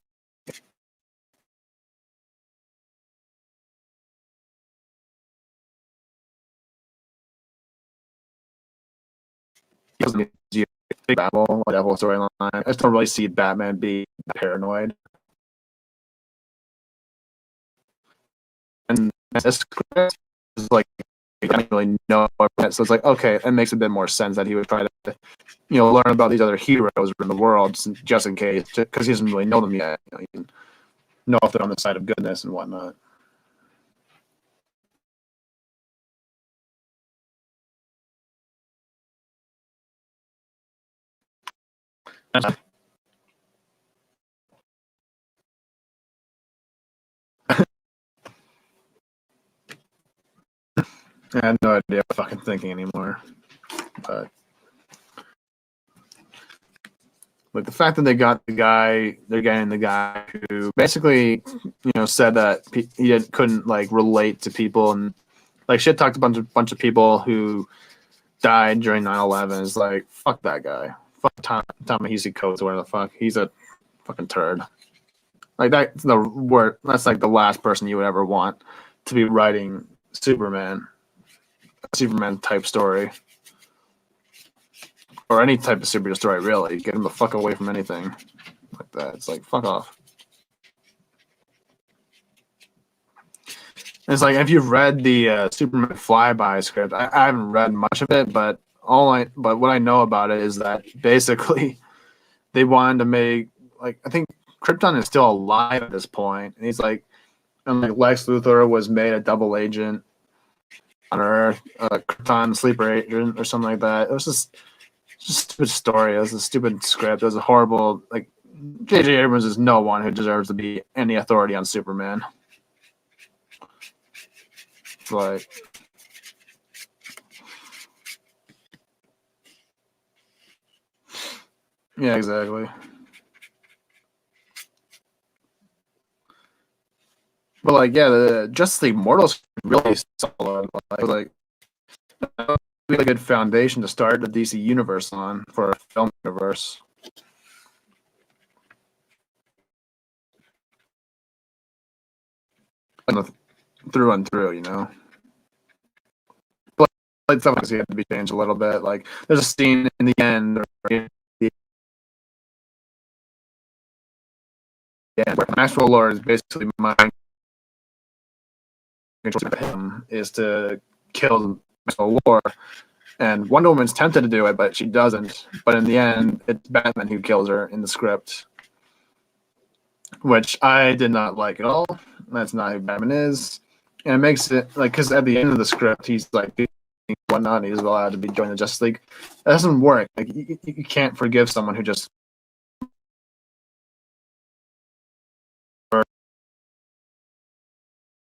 He doesn't need big Babel, like that whole storyline. I just don't really see Batman being paranoid. And this is like, I don't really know it. So it's like, okay, it makes a bit more sense that he would try to, learn about these other heroes in the world just in case, because he doesn't really know them yet. He can know if they're on the side of goodness and whatnot. I have no idea what I'm fucking thinking anymore. But like the fact that they're getting the guy who basically, said that he couldn't like relate to people and like shit talked a bunch of people who died during 9/11. Is like, fuck that guy. Fuck Ta-Nehisi Coates or whatever the fuck. He's a fucking turd. Like that's the word. That's like the last person you would ever want to be writing Superman type story, or any type of superhero story. Really, get him the fuck away from anything like that. It's like, fuck off. It's like, if you've read the Superman flyby script, I haven't read much of it, but what I know about it is that basically they wanted to make, like, I think Krypton is still alive at this point, and he's like, and like Lex Luthor was made a double agent on Earth, Krypton sleeper agent or something like that. It was just a stupid story. It was a stupid script. It was a horrible, like, J.J. Abrams is no one who deserves to be any authority on Superman. Like, Yeah, exactly. But like, yeah, the Justice League Mortals really solid. Like a really good foundation to start the DC universe on for a film universe. Through and through, you know. But like stuff like had to be changed a little bit. Like there's a scene in the end where Maxwell Lord is basically mind control him is to kill Maxwell Lord. And Wonder Woman's tempted to do it, but she doesn't. But in the end, it's Batman who kills her in the script, which I did not like at all. That's not who Batman is. And it makes it like, because at the end of the script, he's like, whatnot, he's allowed to be joining the Justice League. That doesn't work. Like, you can't forgive someone who just.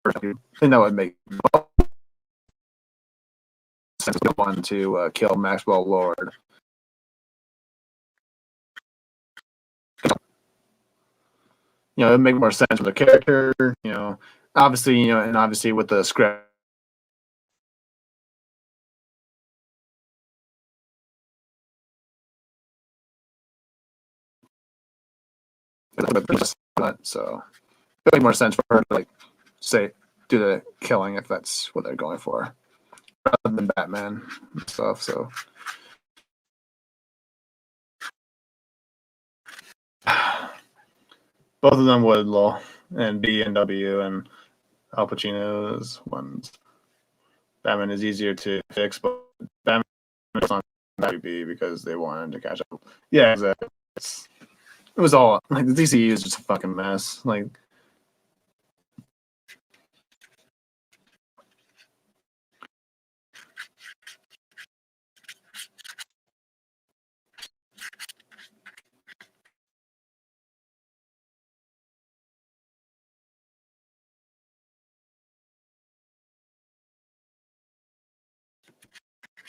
I think that would make sense to one to kill Maxwell Lord. You know, it'd make more sense for the character. You know, obviously, you know, and obviously with the script. So it would make more sense for her to like say do the killing if that's what they're going for, rather than Batman and stuff. So both of them would law and B and W and Al Pacino's ones. Batman is easier to fix, but Batman is on WB because they wanted to catch up. Yeah, exactly. It was all like the DCU is just a fucking mess. Like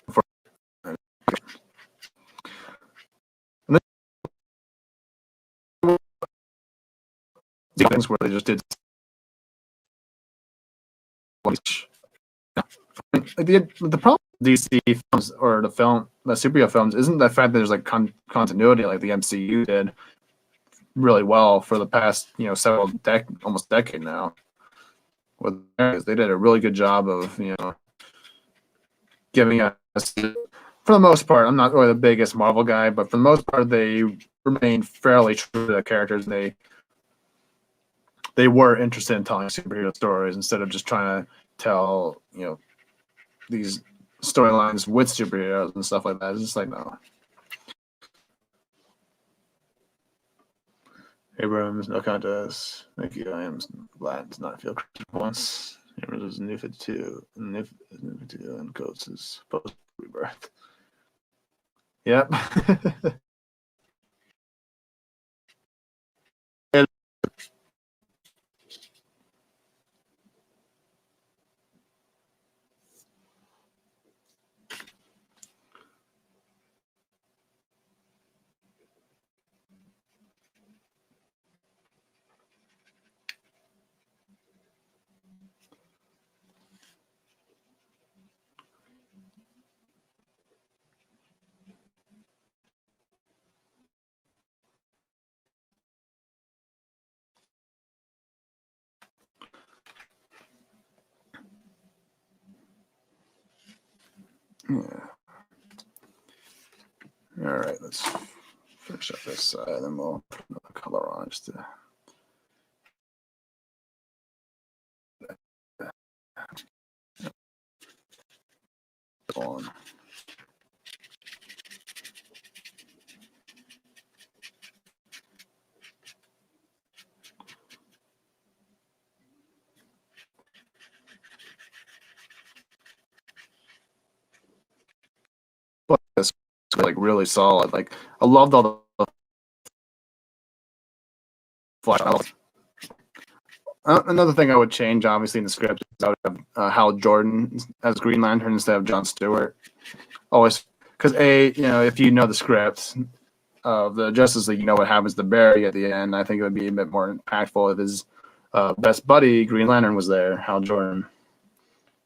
for things where they just did like the problem with DC films or the superhero films isn't the fact that there's like continuity like the MCU did really well for the past several almost decade now. With they did a really good job of giving us, for the most part. I'm not really the biggest Marvel guy, but for the most part, they remained fairly true to the characters. They were interested in telling superhero stories instead of just trying to tell these storylines with superheroes and stuff like that. It's just like no. Abrams, no contest. Thank you. I am glad to not feel critical once. Abrams is new 52, new 52, and Coates is post rebirth. Yep. Yeah. All right, let's finish up this side, then we'll put another color on just to. On. But it's like really solid. Like I loved all the flash. Another thing I would change, obviously, in the script is I would have Hal Jordan as Green Lantern instead of John Stewart. Always, because if you know the script, of the Justice League, you know what happens to Barry at the end. I think it would be a bit more impactful if his best buddy, Green Lantern, was there, Hal Jordan.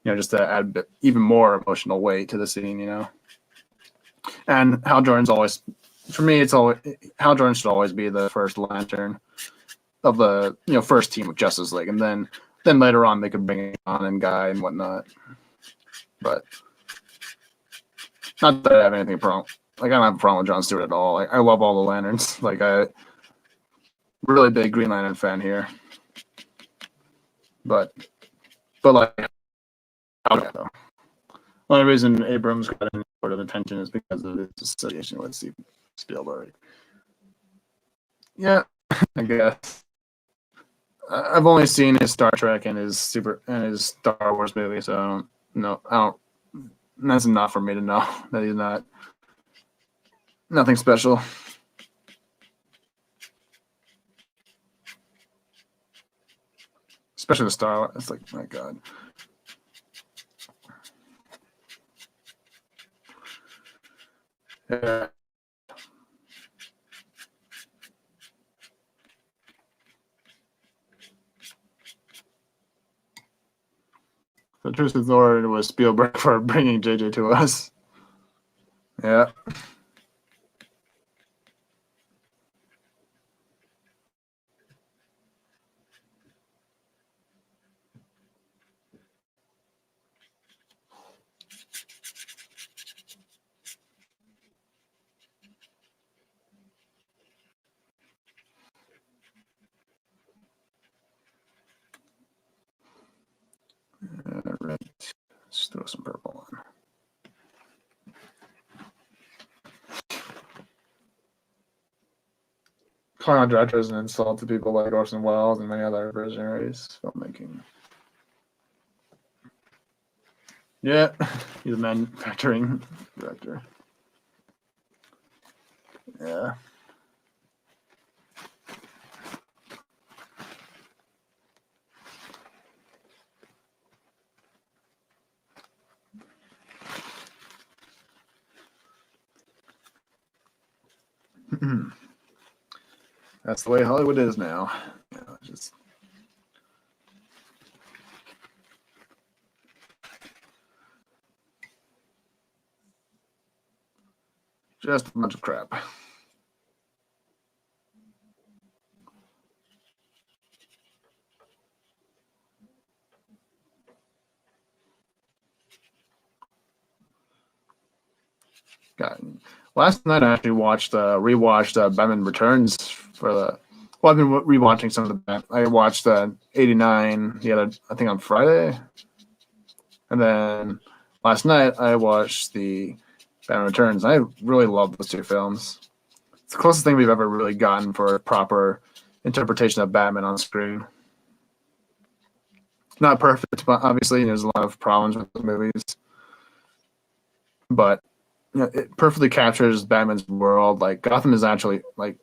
Just to add even more emotional weight to the scene, And Hal Jordan's always, for me, Hal Jordan should always be the first Lantern of the first team of Justice League, and then later on they could bring on and Guy and whatnot. But not that I have anything problem. Like I don't have a problem with John Stewart at all. Like I love all the Lanterns. Like I really big Green Lantern fan here. But like though. The only reason Abrams got any sort of attention is because of his association with Steven Spielberg. Yeah, I guess. I've only seen his Star Trek and his Star Wars movie, so I don't. That's enough for me to know that he's nothing special. Especially the Star Wars. It's like, my God. Yeah. The truth is, Lord was Spielberg for bringing JJ to us. Yeah. All right. Let's throw some purple on. Calling out directors is an insult to people like Orson Welles and many other visionaries filmmaking. Yeah, he's a manufacturing director. Yeah. That's the way Hollywood is now. Just a bunch of crap. God. Last night I actually rewatched Batman Returns for the. Well, I've been rewatching some of the Batman. I watched '89 I think on Friday, and then last night I watched the Batman Returns. I really love those two films. It's the closest thing we've ever really gotten for a proper interpretation of Batman on screen. Not perfect, but obviously there's a lot of problems with the movies, but it perfectly captures Batman's world. Like Gotham is actually like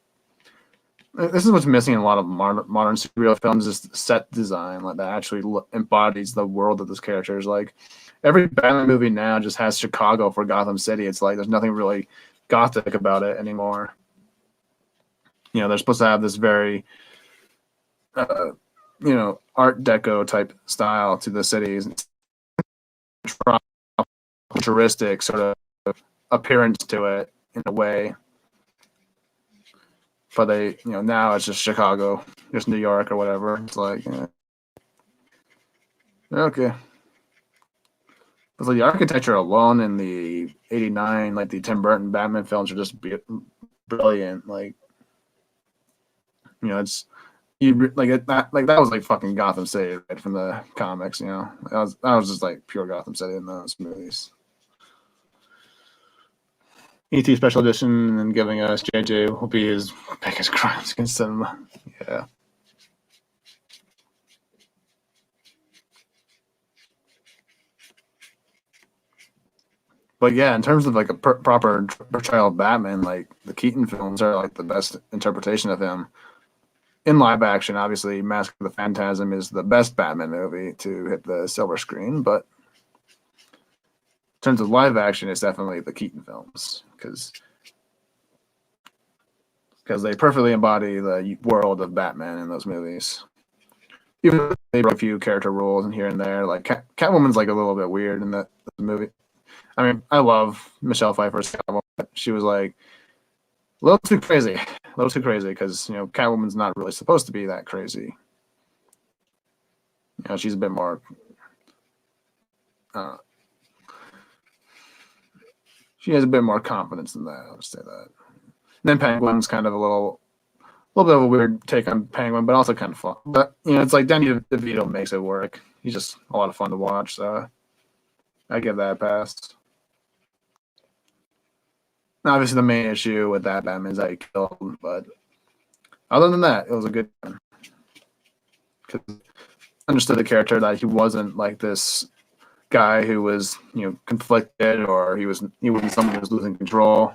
this is what's missing in a lot of modern superhero films is set design like that actually embodies the world of those characters. Like every Batman movie now just has Chicago for Gotham City. It's like there's nothing really gothic about it anymore. They're supposed to have this very Art Deco type style to the cities, futuristic sort of appearance to it in a way. But they, now it's just Chicago, just New York or whatever. It's like, okay. But like the architecture alone in the '89, like the Tim Burton Batman films, are just brilliant. Like, it's that was like fucking Gotham City right from the comics. That was just like pure Gotham City in those movies. E.T. Special Edition and giving us JJ will be his biggest crimes against cinema. Yeah. But yeah, in terms of like a proper portrayal of Batman, like the Keaton films are like the best interpretation of him. In live action, obviously, Mask of the Phantasm is the best Batman movie to hit the silver screen, but in terms of live action, it's definitely the Keaton films because because they perfectly embody the world of Batman in those movies. Even though they wrote a few character roles in here and there, like Catwoman's like a little bit weird in that movie. I mean, I love Michelle Pfeiffer's Catwoman, but she was like a little too crazy, because Catwoman's not really supposed to be that crazy. She's a bit more. Uh, she has a bit more confidence than that. I'll just say that. And then Penguin's kind of a little bit of a weird take on Penguin, but also kind of fun. But it's like Danny DeVito makes it work. He's just a lot of fun to watch. So I give that a pass. Obviously, the main issue with that Batman is that he killed him, but other than that, it was a good one. Because I understood the character that he wasn't like this guy who was conflicted, or he wasn't someone who was losing control.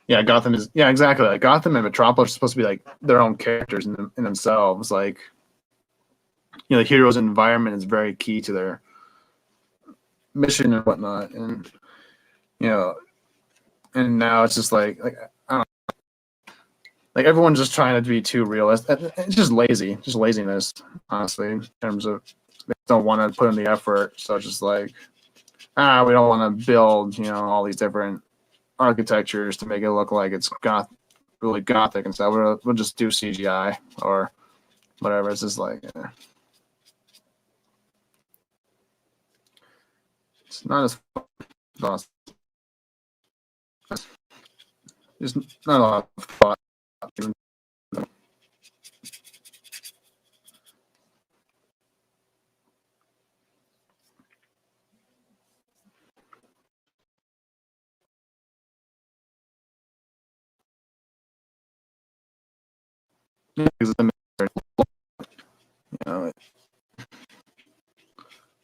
Yeah, Gotham is exactly. Like Gotham and Metropolis are supposed to be like their own characters in themselves. Like the hero's environment is very key to their mission and whatnot, and and now it's just like I don't know. Like everyone's just trying to be too realistic. It's just laziness, honestly, in terms of they don't want to put in the effort. So it's just like we don't want to build all these different architectures to make it look like it's really gothic and stuff. We'll just do CGI or whatever. It's just like it's not as fun. There's not a lot of thought. It's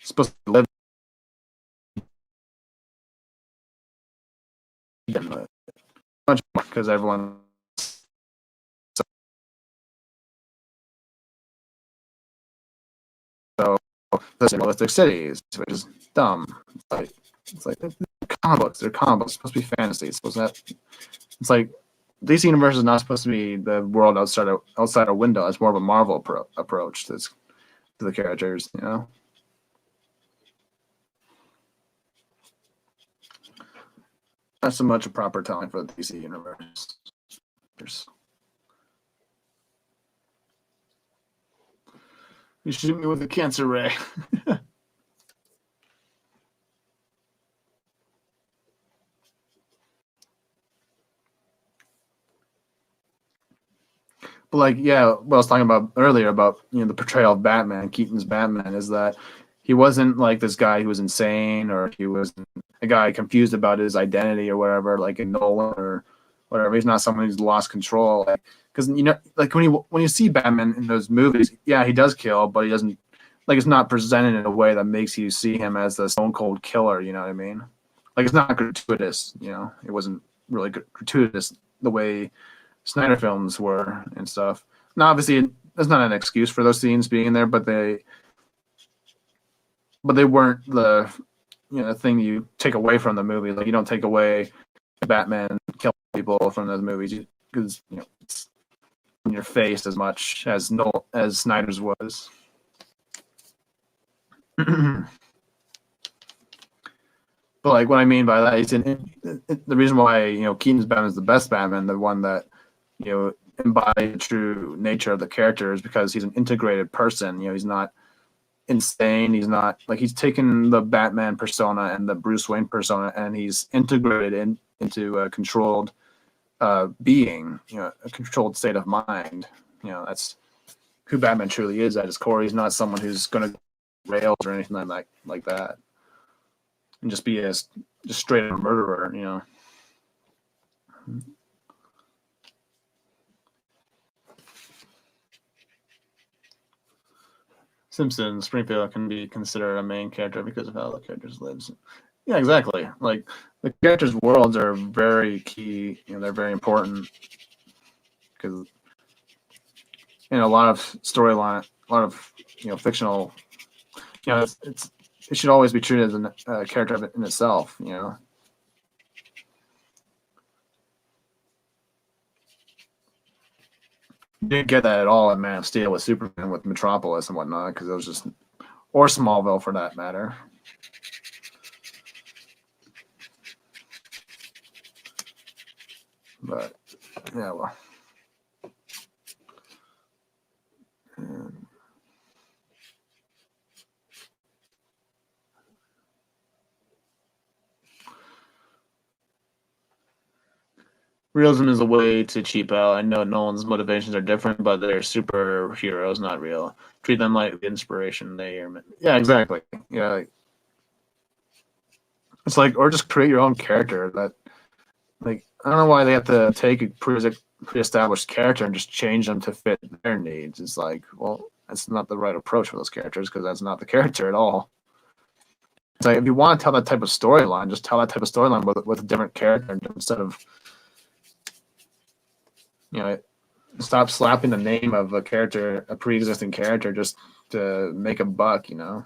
supposed to live much more because everyone so there's realistic cities, which is dumb. It's like they're comic books. They're comic books. It's supposed to be fantasy. It's like DC Universe is not supposed to be the world outside a window. It's more of a Marvel approach to the characters. Not so much a proper telling for the DC Universe. You shoot me with a cancer ray. But what I was talking about earlier about the portrayal of Batman, Keaton's Batman, is that he wasn't like this guy who was insane, or he was a guy confused about his identity or whatever, like in Nolan or whatever. He's not someone who's lost control, because like when you see Batman in those movies, he does kill, but he doesn't, like, it's not presented in a way that makes you see him as the stone cold killer. You know what I mean? Like, it's not gratuitous. It wasn't really gratuitous the way Snyder films were and stuff. Now, obviously, that's not an excuse for those scenes being there, but they weren't the thing you take away from the movie. Like, you don't take away Batman killing people from those movies because it's in your face as much as Snyder's was. But like what I mean by that is the reason why Keaton's Batman is the best Batman, the one that embody the true nature of the character, is because he's an integrated person. He's not insane. He's not like, he's taken the Batman persona and the Bruce Wayne persona and he's integrated into a controlled being, a controlled state of mind. That's who Batman truly is at his core. He's not someone who's going to rails or anything like that, and just be just straight up murderer. Simpson Springfield can be considered a main character because of how the characters lives. Yeah, exactly. Like, the characters' worlds are very key. They're very important because in a lot of storyline, a lot of fictional. It should always be treated as a character in itself. You didn't get that at all in Man of Steel with Superman with Metropolis and whatnot because it was just, or Smallville for that matter. But yeah, well. And realism is a way to cheap out. I know Nolan's motivations are different, but they're superheroes, not real. Treat them like the inspiration they are meant. Yeah, exactly. Yeah, it's like, or just create your own character. That, like, I don't know why they have to take a pre-established character and just change them to fit their needs. It's like, well, that's not the right approach for those characters because that's not the character at all. It's like if you want to tell that type of storyline, just tell that type of storyline with a different character instead of, you know, stop slapping the name of a character, a pre-existing character, just to make a buck. You know.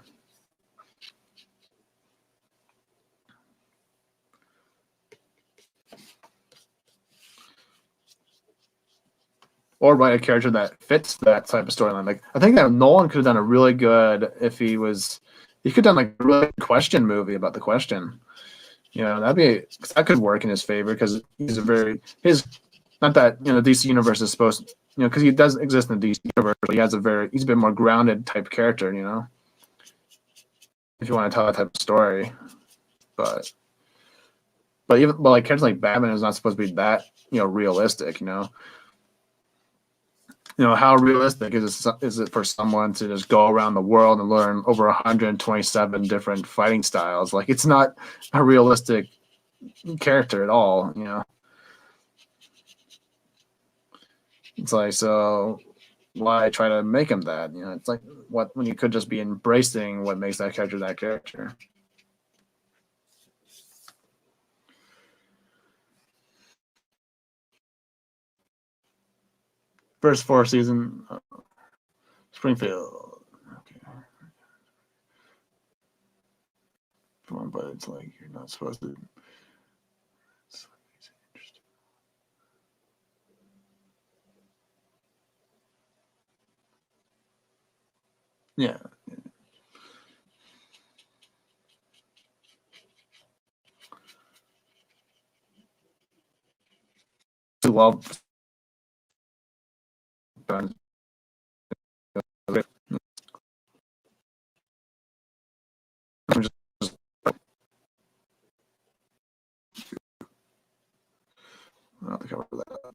Or write a character that fits that type of storyline. Like I think that Nolan could have done a really good if he was. He could have done like a really question movie about the question. You know, that could work in his favor because he's a very his. Not that the DC universe is supposed, because he does exist in the DC universe, but he's a bit more grounded type character. If you want to tell that type of story, but like characters like Batman is not supposed to be that realistic. How realistic is it for someone to just go around the world and learn over 127 different fighting styles? Like, it's not a realistic character at all. It's like, so why try to make him that? It's like, when you could just be embracing what makes that character that character. First 4 season, Springfield. Okay. But it's like you're not supposed to. Yeah. Well, done. I'm just not to cover that.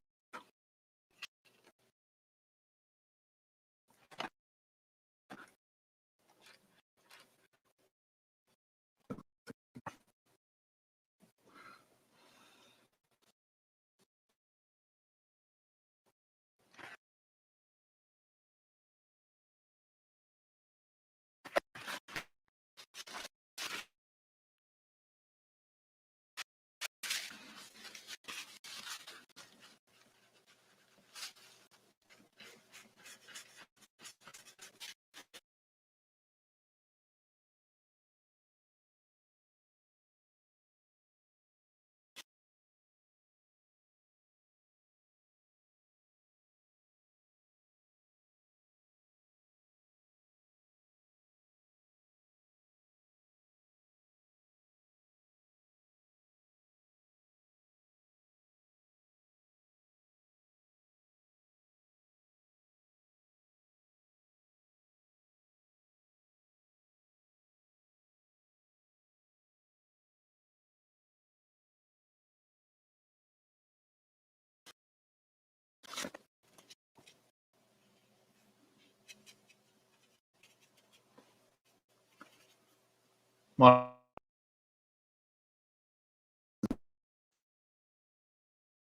Well,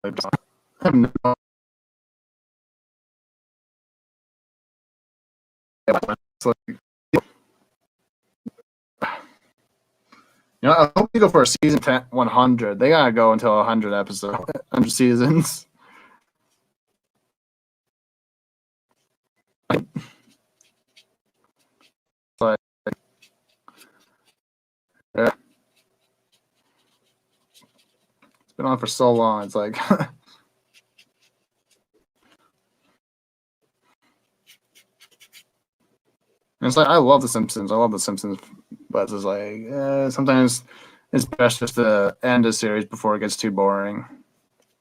I have no. It's like, I hope they go for a season 10, 100. They gotta go until 100 episodes, 100 seasons. But yeah, it's been on for so long. It's like it's like I love The Simpsons. I love The Simpsons, but it's just like sometimes it's best just to end a series before it gets too boring,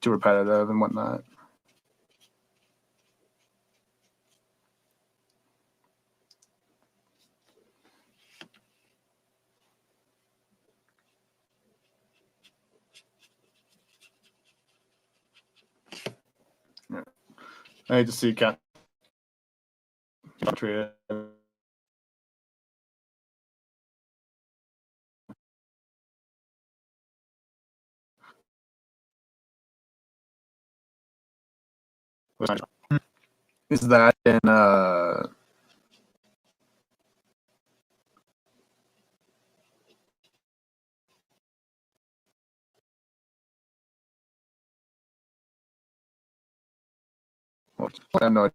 too repetitive, and whatnot. Yeah. I hate to see Cat treated. Is that in I have no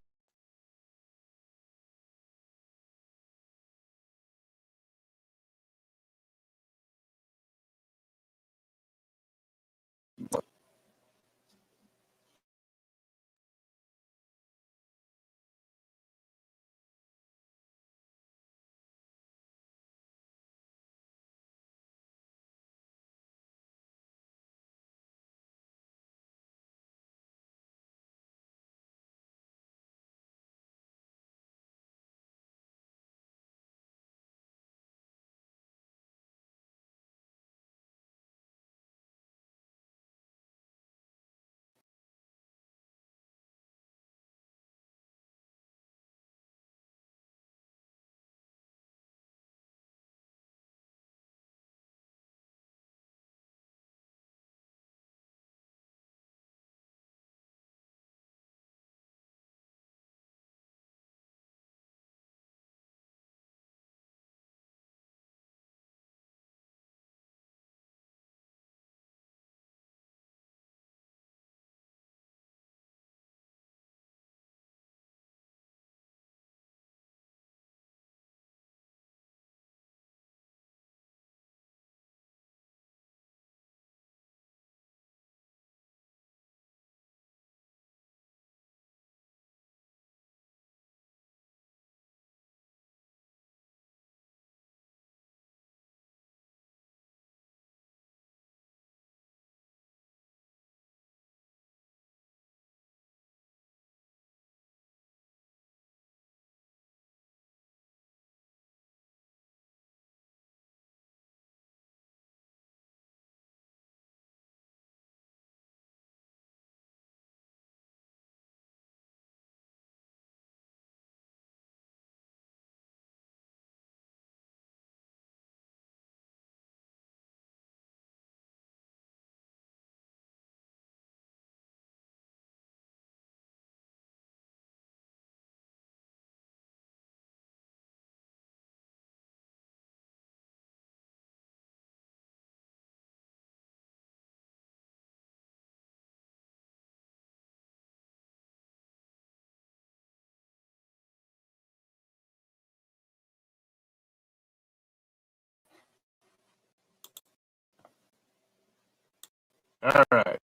All right.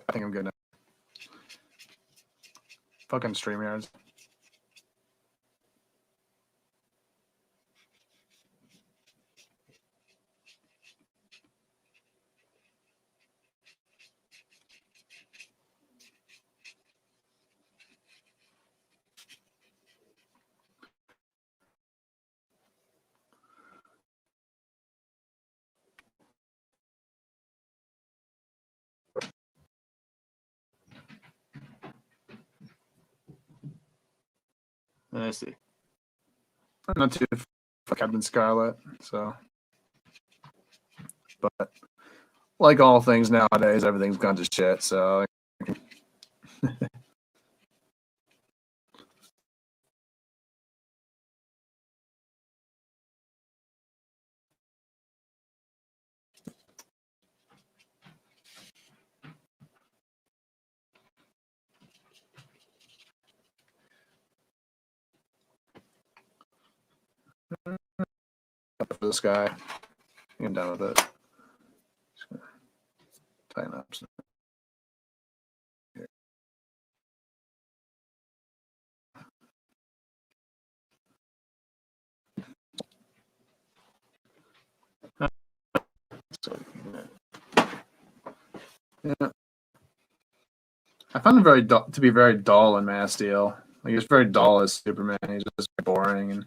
I think I'm good now. Fucking StreamYards. Let me see. I'm not too for Captain Scarlet, so but like all things nowadays, everything's gone to shit. So for this guy, I'm done with it. Just gonna tighten up. Yeah. I found him to be very dull in Man of Steel. Like he was very dull as Superman. He's just boring and.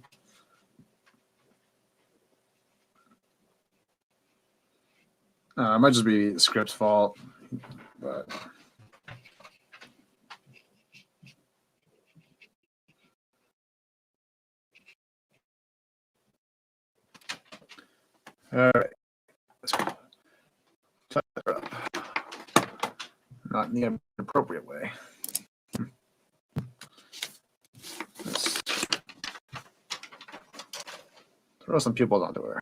It might just be the script's fault, but all right. Let's cut her up. Not in the appropriate way. Let's throw some pupils onto her.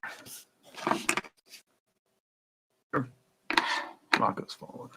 Marco's falling.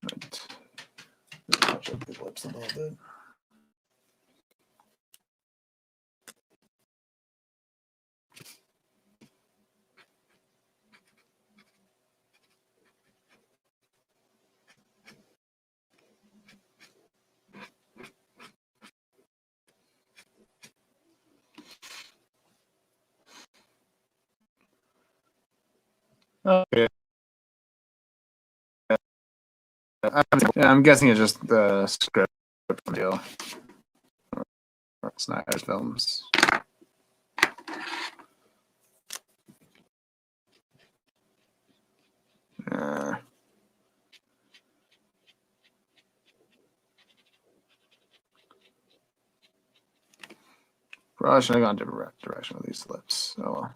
Right. Touch up the lips a little bit. Okay. I'm guessing it's just the script deal. Snyder's films. Probably should have gone a different direction with these lips. Oh well.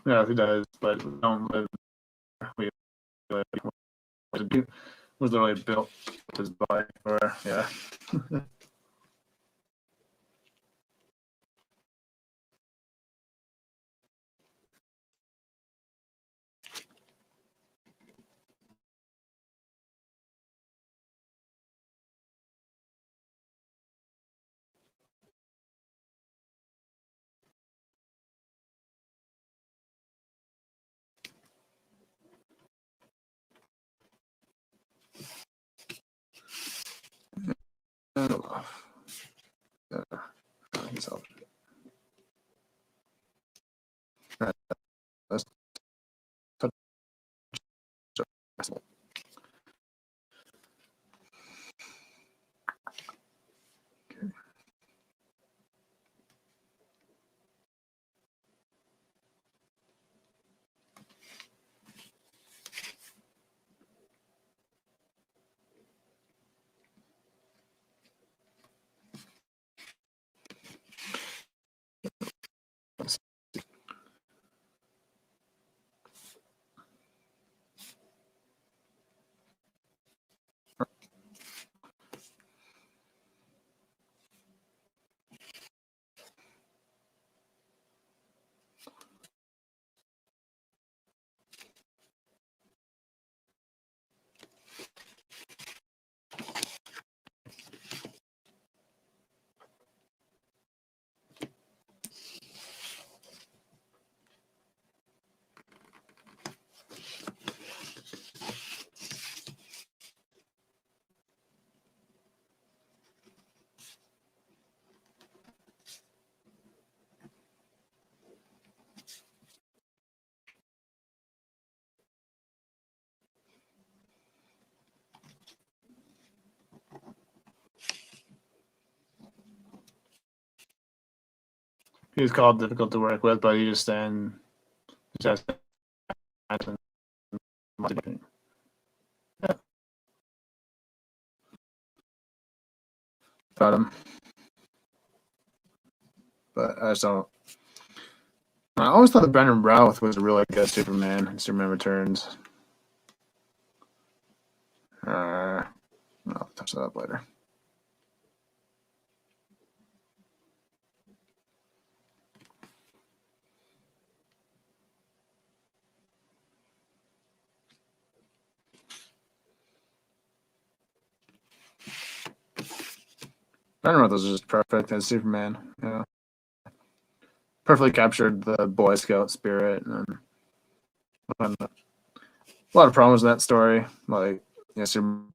Yeah, he does, but we don't live. We live. Was literally built his body for yeah. He was called difficult to work with, but he just then Just about him, but I just don't. I always thought that Brandon Routh was a really good Superman in Superman Returns. I'll touch that up later. Brandon Routh was just perfect as Superman. You know, perfectly captured the Boy Scout spirit, and a lot of problems in that story. Like, Superman.